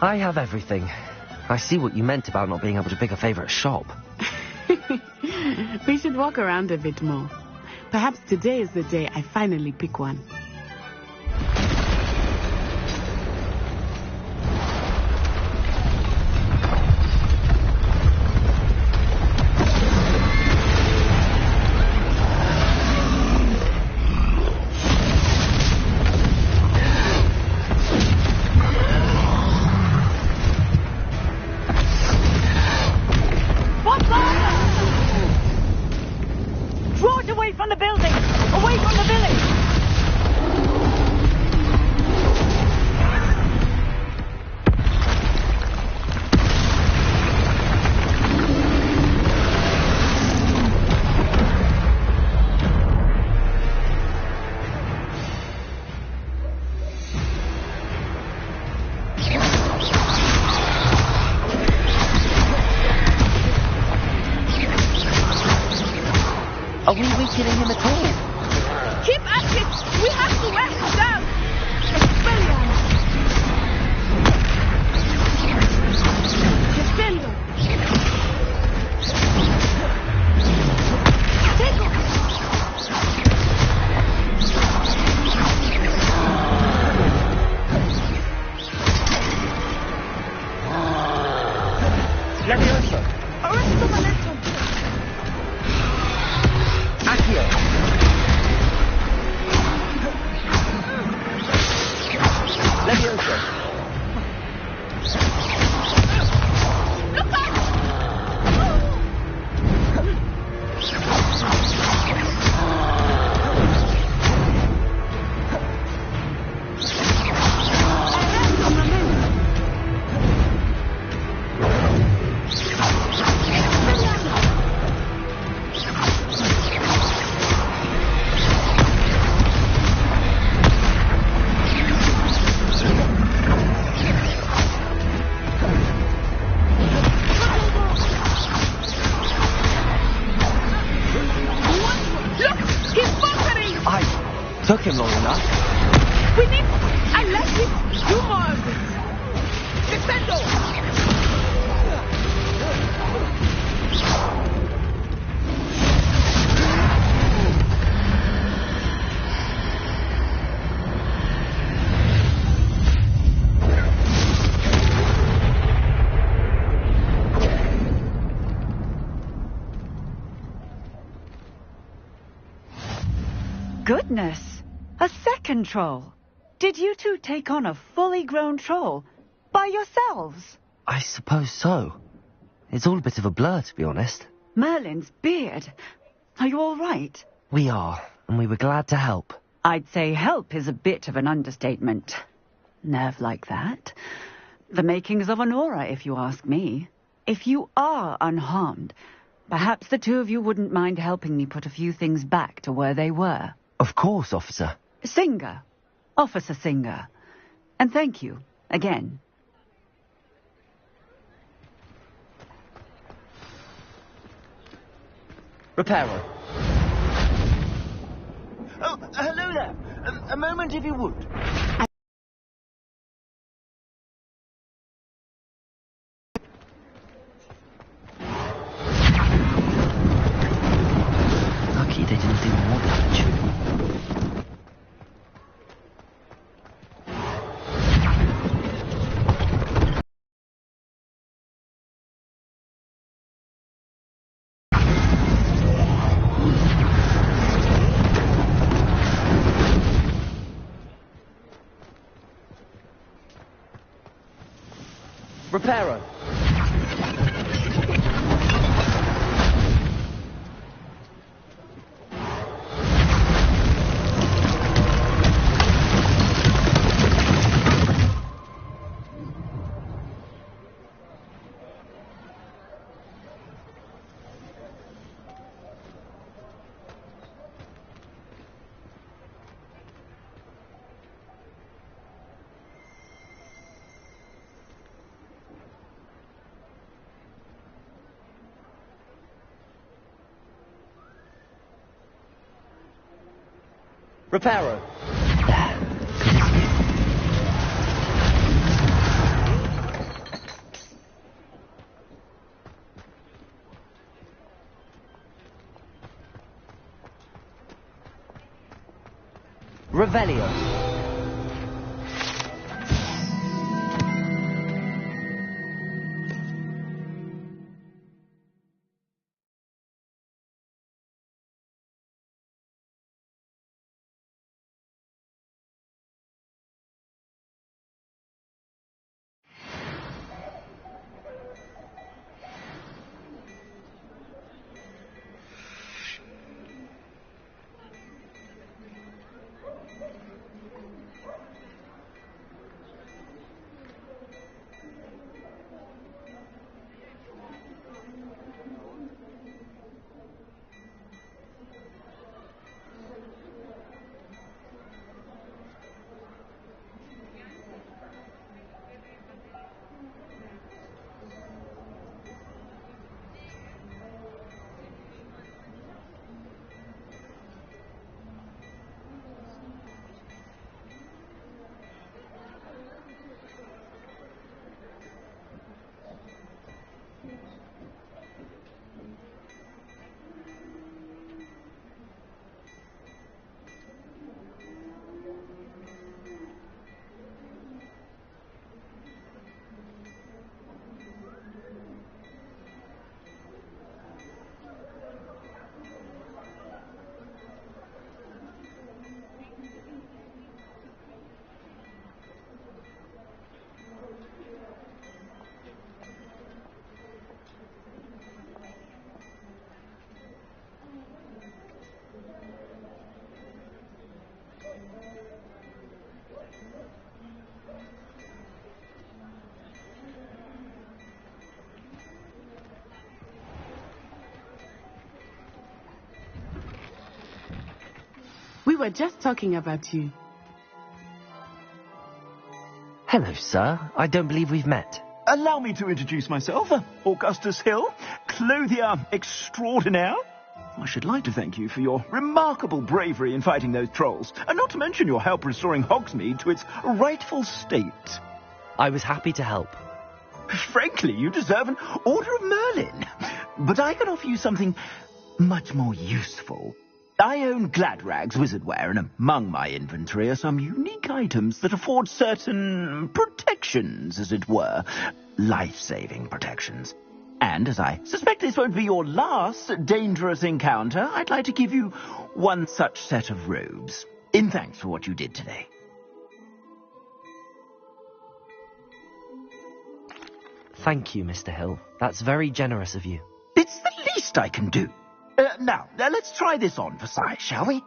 I have everything. I see what you meant about not being able to pick a favourite shop. We should walk around a bit more. Perhaps today is the day I finally pick one. Are we weakening him at all? Keep at it! We have to wear him down! Expelliarmus! Defendo! Tego! Leviosa! Arresto momentum! Accio! Leviosa! Look out! Arresto momentum! Took him long enough. We need... I left it. Do more of it. Defendo! Goodness! A second troll! Did you two take on a fully grown troll? By yourselves? I suppose so. It's all a bit of a blur, to be honest. Merlin's beard. Are you all right? We are, and we were glad to help. I'd say help is a bit of an understatement. Nerve like that. The makings of an aura, if you ask me. If you are unharmed, perhaps the two of you wouldn't mind helping me put a few things back to where they were. Of course, officer. Singer. Officer Singer. And thank you, again. Reparo. Oh, hello there. A moment if you would. Lucky they didn't do more damage. Reparo. Reparo. Revelio. We were just talking about you. Hello, sir. I don't believe we've met. Allow me to introduce myself. Augustus Hill, clothier extraordinaire. I should like to thank you for your remarkable bravery in fighting those trolls, and not to mention your help restoring Hogsmeade to its rightful state. I was happy to help. Frankly, you deserve an Order of Merlin. But I can offer you something much more useful. I own Gladrag's wizardware, and among my inventory are some unique items that afford certain protections, as it were. Life-saving protections. And as I suspect this won't be your last dangerous encounter, I'd like to give you one such set of robes, in thanks for what you did today. Thank you, Mr. Hill. That's very generous of you. It's the least I can do. Now, let's try this on for size, shall we?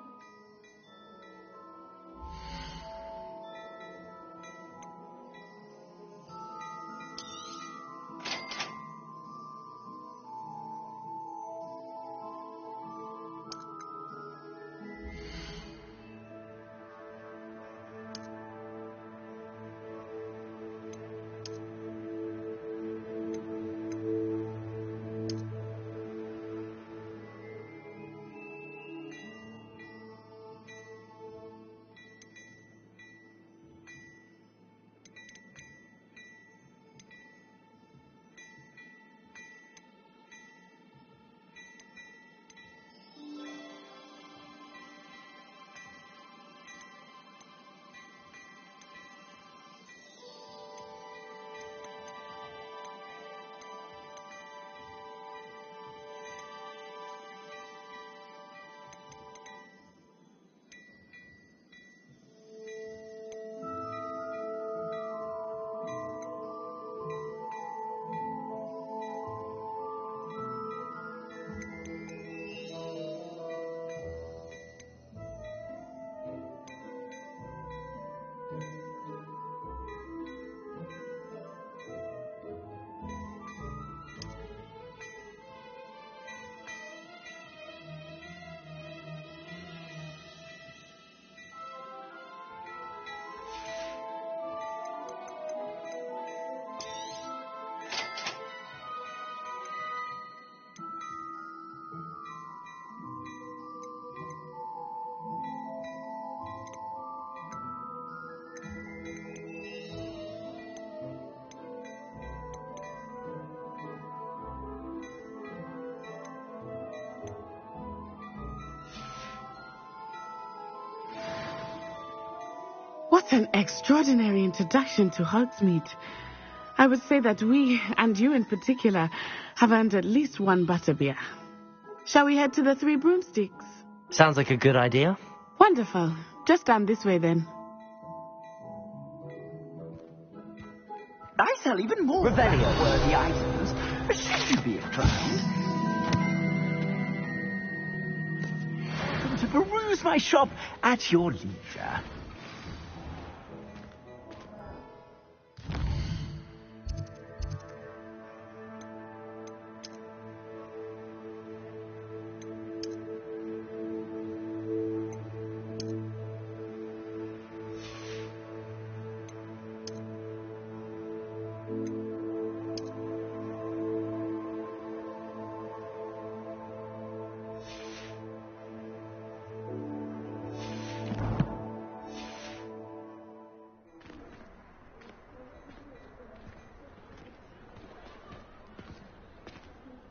What an extraordinary introduction to Hogsmeade. I would say that we, and you in particular, have earned at least one butterbeer. Shall we head to the Three Broomsticks? Sounds like a good idea. Wonderful. Just down this way then. I sell even more Revelio-worthy items. Should you be inclined to peruse my shop at your leisure.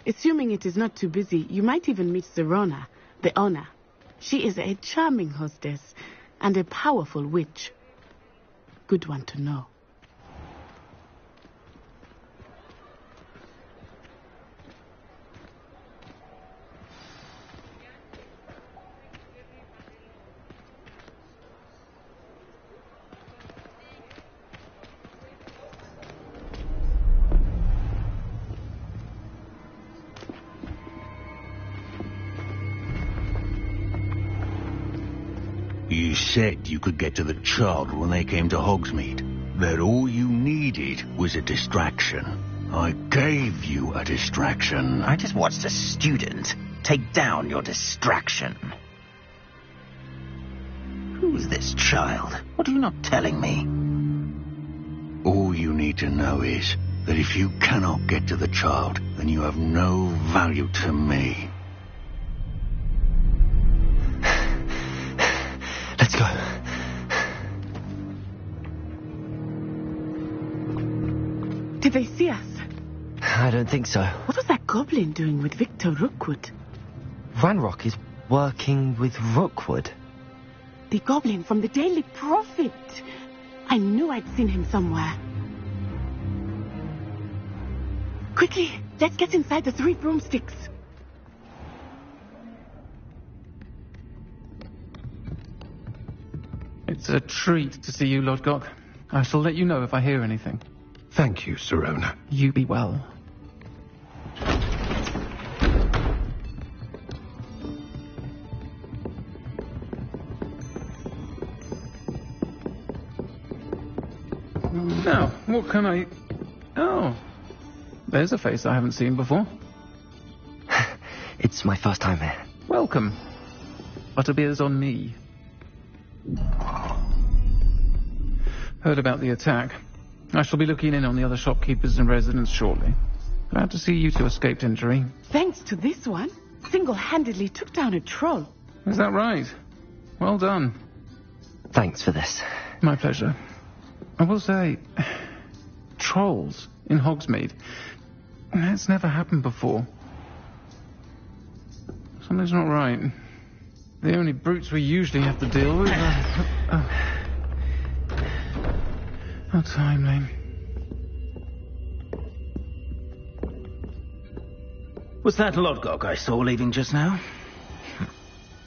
Assuming it is not too busy, you might even meet Zerona, the owner. She is a charming hostess and a powerful witch. Good one to know. You said you could get to the child when they came to Hogsmeade. That all you needed was a distraction. I gave you a distraction. I just watched a student take down your distraction. Who's this child? What are you not telling me? All you need to know is that if you cannot get to the child, then you have no value to me. Let's go. Did they see us? I don't think so. What was that goblin doing with Victor Rookwood? Ranrock is working with Rookwood. The goblin from the Daily Prophet. I knew I'd seen him somewhere. Quickly, let's get inside the Three Broomsticks. It's a treat to see you, Lodgok. I shall let you know if I hear anything. Thank you, Sirona. You be well. Now, what can I... Oh, there's a face I haven't seen before. It's my first time here. Welcome. Butterbeer's on me. Heard about the attack. I shall be looking in on the other shopkeepers and residents shortly. Glad to see you two escaped injury. Thanks to this one, single-handedly took down a troll. Is that right? Well done. Thanks for this. My pleasure. I will say, trolls in Hogsmeade. That's never happened before. Something's not right. The only brutes we usually have to deal with are... How timely. Was that Lodgok I saw leaving just now?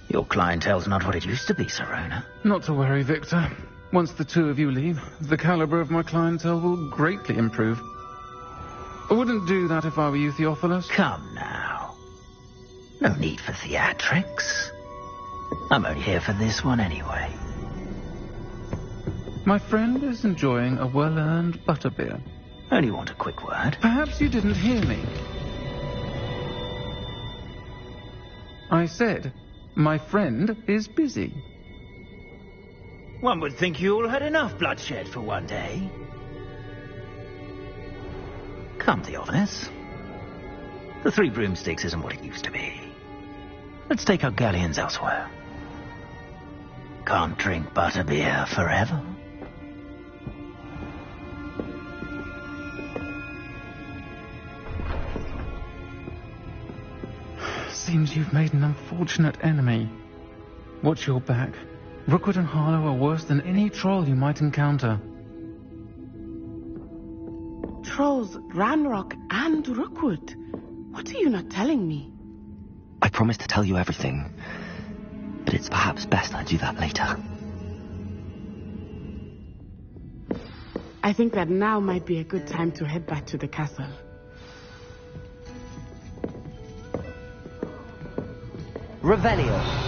Your clientele's not what it used to be, Sirona. Not to worry, Victor. Once the two of you leave, the caliber of my clientele will greatly improve. I wouldn't do that if I were you, Theophilus. Come now. No need for theatrics. I'm only here for this one anyway. My friend is enjoying a well-earned butterbeer. Only want a quick word. Perhaps you didn't hear me. I said, my friend is busy. One would think you all had enough bloodshed for one day. Come, Theophilus. The Three Broomsticks isn't what it used to be. Let's take our galleons elsewhere. Can't drink butterbeer forever. Seems you've made an unfortunate enemy. Watch your back. Rookwood and Harlow are worse than any troll you might encounter. Trolls, Ranrock, and Rookwood. What are you not telling me? I promised to tell you everything, but it's perhaps best I do that later. I think that now might be a good time to head back to the castle. Revelio.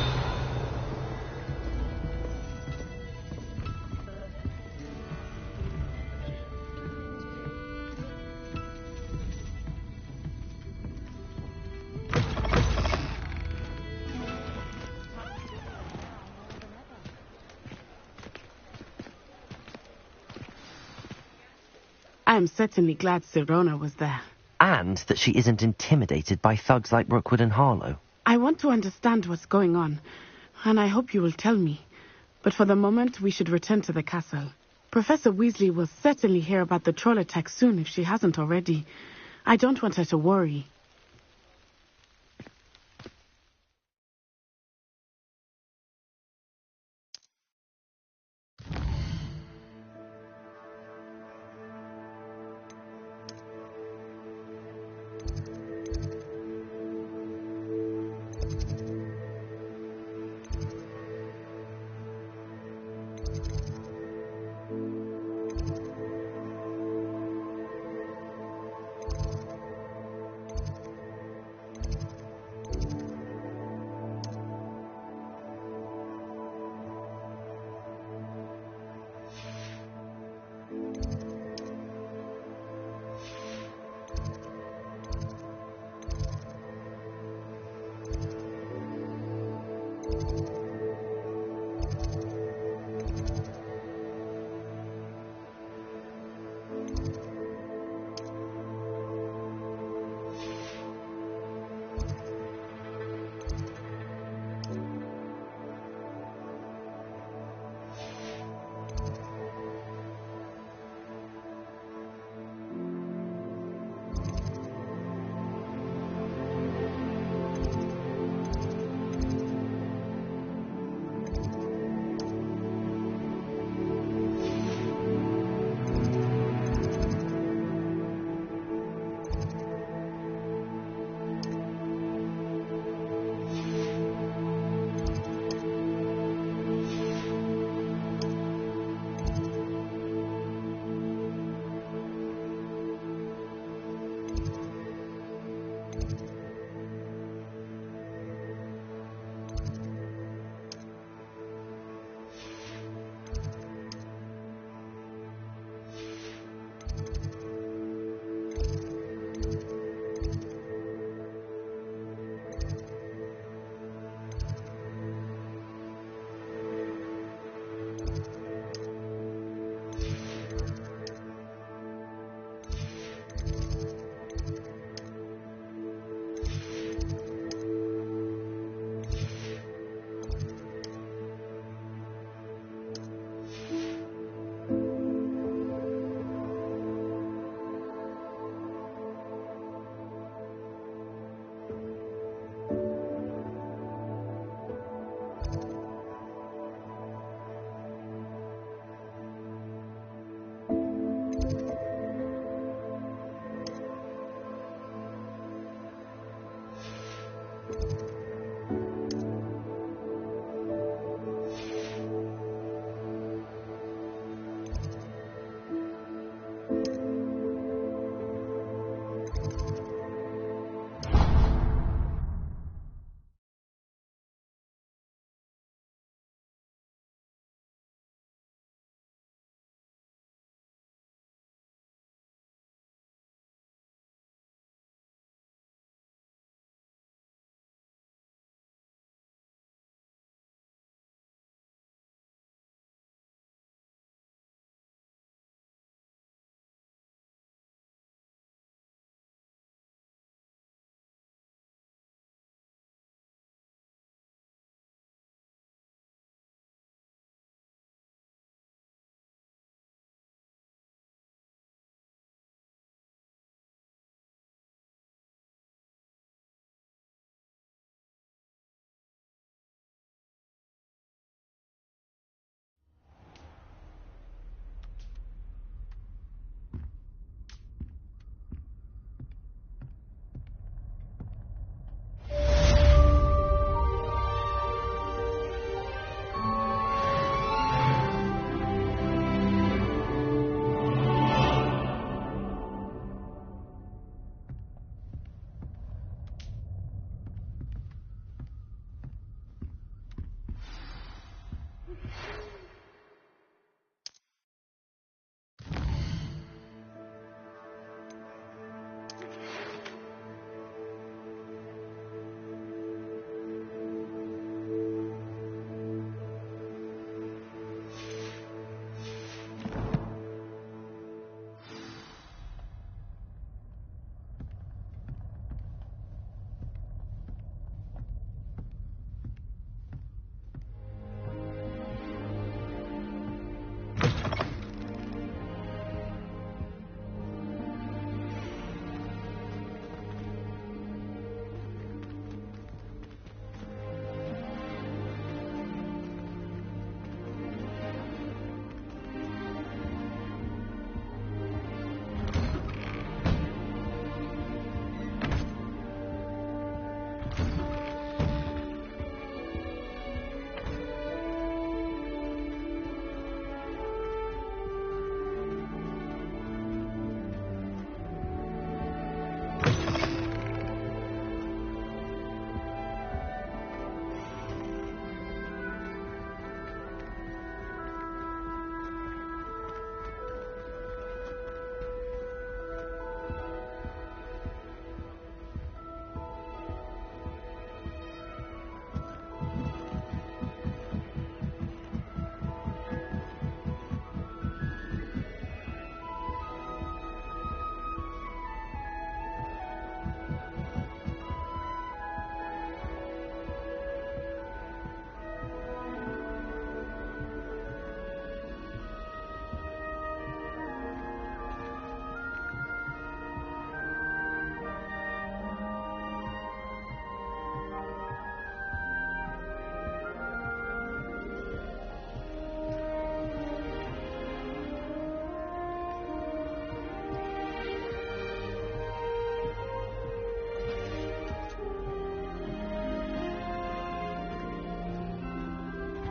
I am certainly glad Sirona was there. And that she isn't intimidated by thugs like Rookwood and Harlow. I want to understand what's going on, and I hope you will tell me. But for the moment, we should return to the castle. Professor Weasley will certainly hear about the troll attack soon if she hasn't already. I don't want her to worry.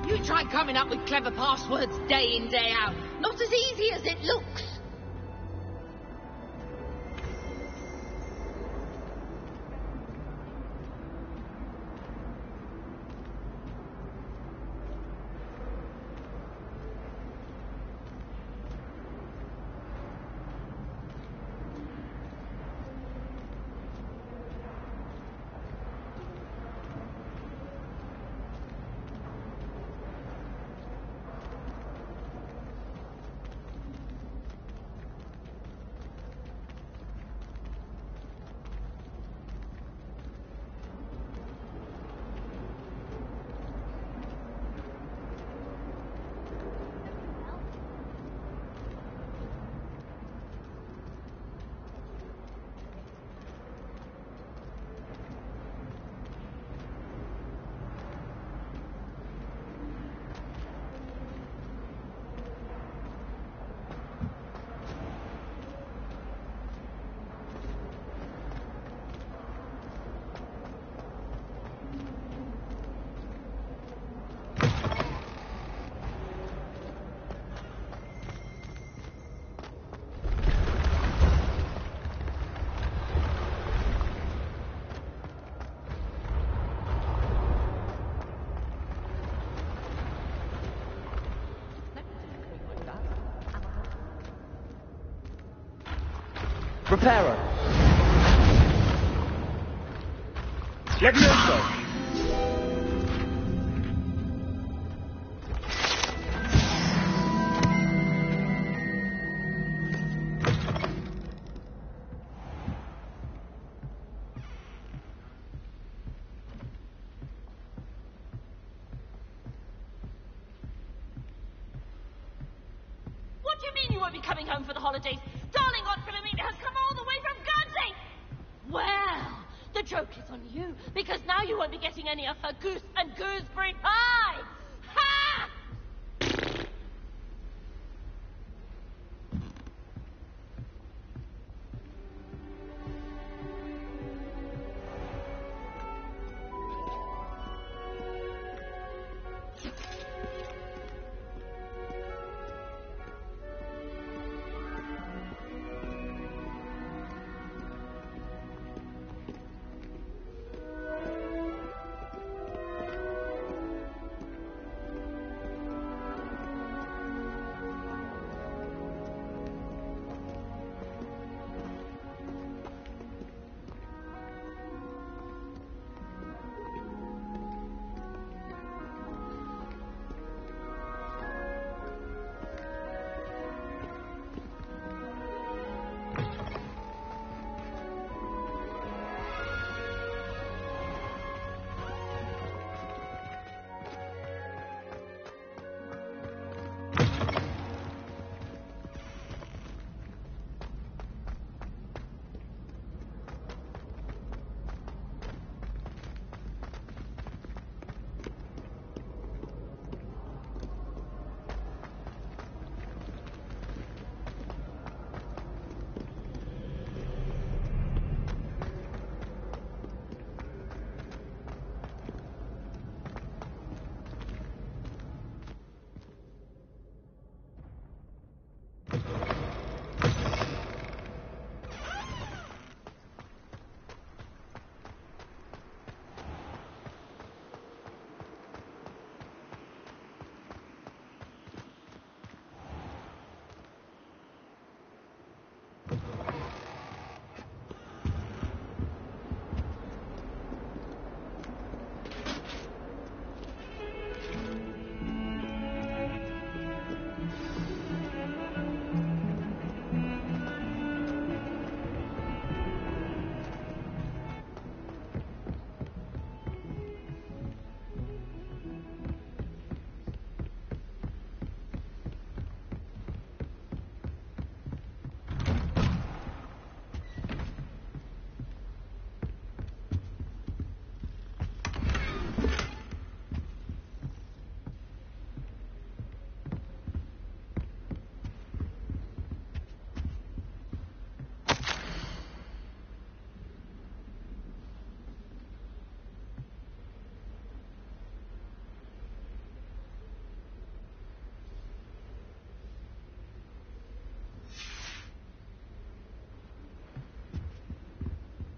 You try coming up with clever passwords day in, day out. Not as easy as it looks. Reparo. Levioso. What do you mean you won't be coming home for the holidays? Darling Aunt Philomena has come all the way from Guernsey! Well, the joke is on you, because now you won't be getting any of her goose and gooseberry pie! Ha!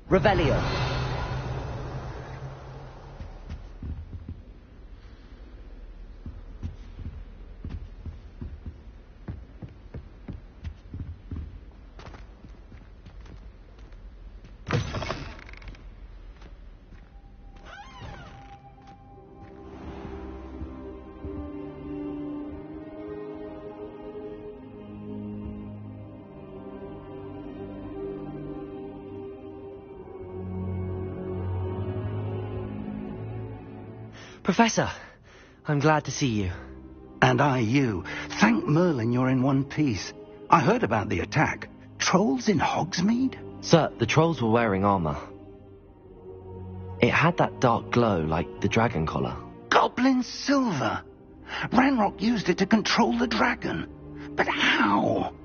Revelio. Professor, I'm glad to see you. And I you. Thank Merlin you're in one piece. I heard about the attack. Trolls in Hogsmeade? Sir, the trolls were wearing armor. It had that dark glow like the dragon collar. Goblin silver! Ranrock used it to control the dragon. But how?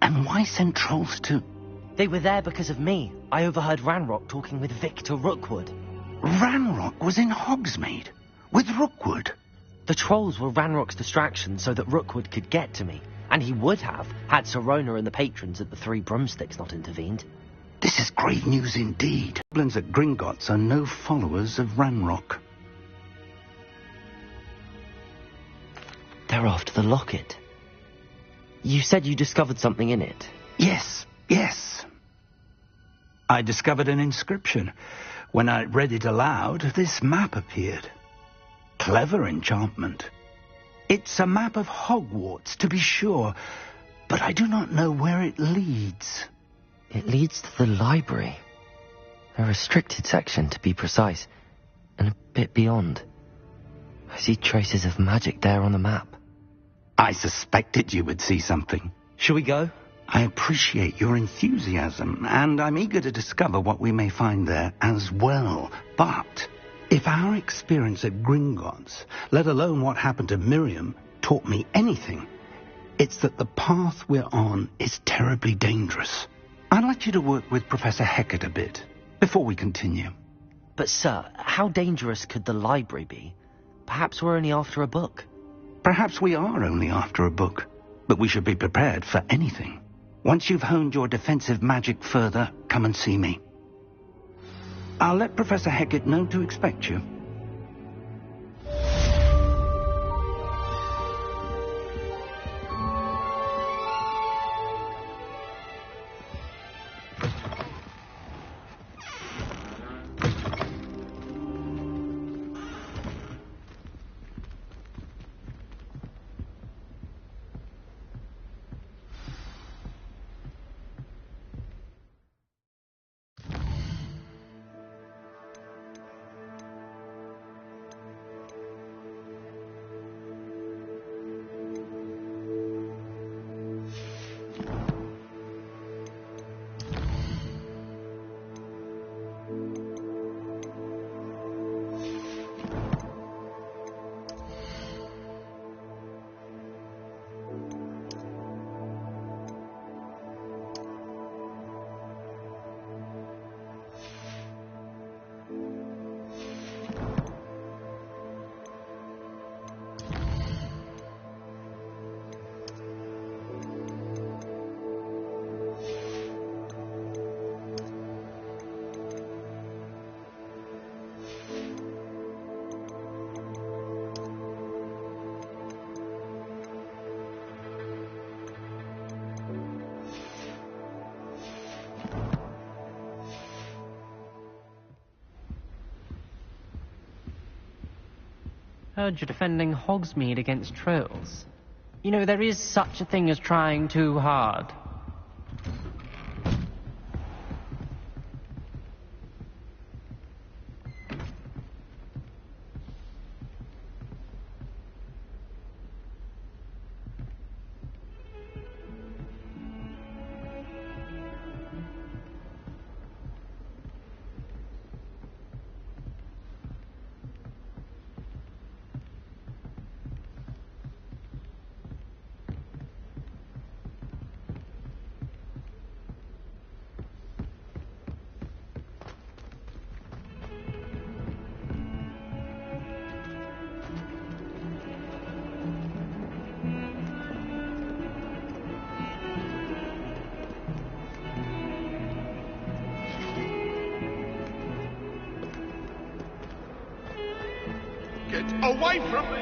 And why send trolls to... They were there because of me. I overheard Ranrock talking with Victor Rookwood. Ranrock was in Hogsmeade? With Rookwood? The trolls were Ranrock's distraction so that Rookwood could get to me. And he would have, had Sirona and the patrons at the Three Broomsticks not intervened. This is grave news indeed. Goblins at Gringotts are no followers of Ranrock. They're after the locket. You said you discovered something in it. Yes. I discovered an inscription. When I read it aloud, this map appeared. Clever enchantment. It's a map of Hogwarts, to be sure, but I do not know where it leads. It leads to the library. A restricted section, to be precise, and a bit beyond. I see traces of magic there on the map. I suspected you would see something. Shall we go? I appreciate your enthusiasm, and I'm eager to discover what we may find there as well. But if our experience at Gringotts, let alone what happened to Miriam, taught me anything, it's that the path we're on is terribly dangerous. I'd like you to work with Professor Hecat a bit, before we continue. But, sir, how dangerous could the library be? Perhaps we're only after a book. Perhaps we are only after a book, but we should be prepared for anything. Once you've honed your defensive magic further, come and see me. I'll let Professor Hecat know to expect you. Heard you're defending Hogsmeade against trolls. You know, there is such a thing as trying too hard. Away from me!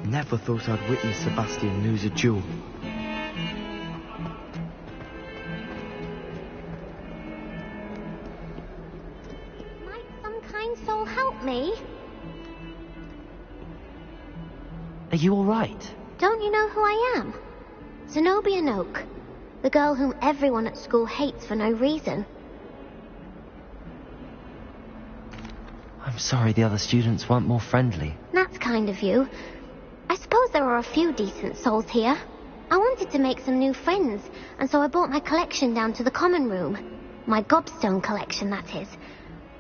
Never thought I'd witness Sebastian lose a duel. Might some kind soul help me? Are you alright? Don't you know who I am? Zenobia Noak, the girl whom everyone at school hates for no reason. I'm sorry the other students weren't more friendly. That's kind of you. I suppose there are a few decent souls here. I wanted to make some new friends, and so I brought my collection down to the common room. My gobstone collection, that is.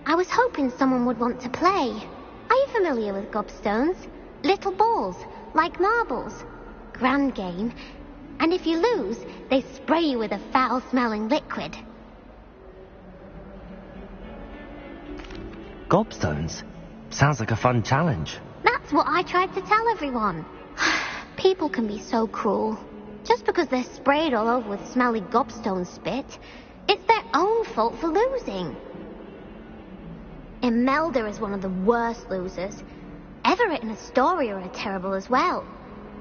I was hoping someone would want to play. Are you familiar with gobstones? Little balls, like marbles. Grand game. And if you lose, they spray you with a foul-smelling liquid. Gobstones? Sounds like a fun challenge. That's what I tried to tell everyone. People can be so cruel. Just because they're sprayed all over with smelly gobstone spit, it's their own fault for losing. Imelda is one of the worst losers. Everett and Astoria are terrible as well.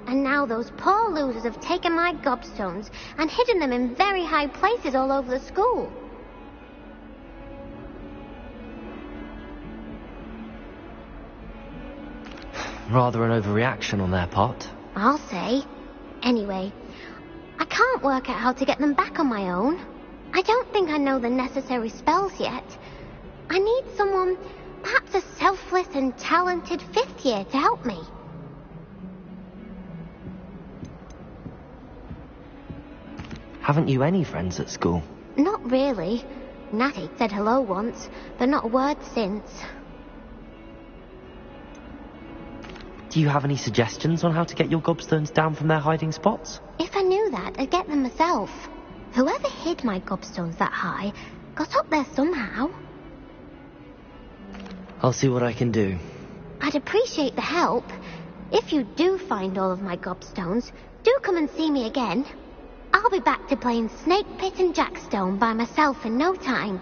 And now those poor losers have taken my gobstones and hidden them in very high places all over the school. Rather an overreaction on their part. I'll say. Anyway, I can't work out how to get them back on my own. I don't think I know the necessary spells yet. I need someone, perhaps a selfless and talented fifth year to help me. Haven't you any friends at school? Not really. Natty said hello once, but not a word since. Do you have any suggestions on how to get your gobstones down from their hiding spots? If I knew that, I'd get them myself. Whoever hid my gobstones that high got up there somehow. I'll see what I can do. I'd appreciate the help. If you do find all of my gobstones, do come and see me again. I'll be back to playing Snake Pit and Jackstone by myself in no time.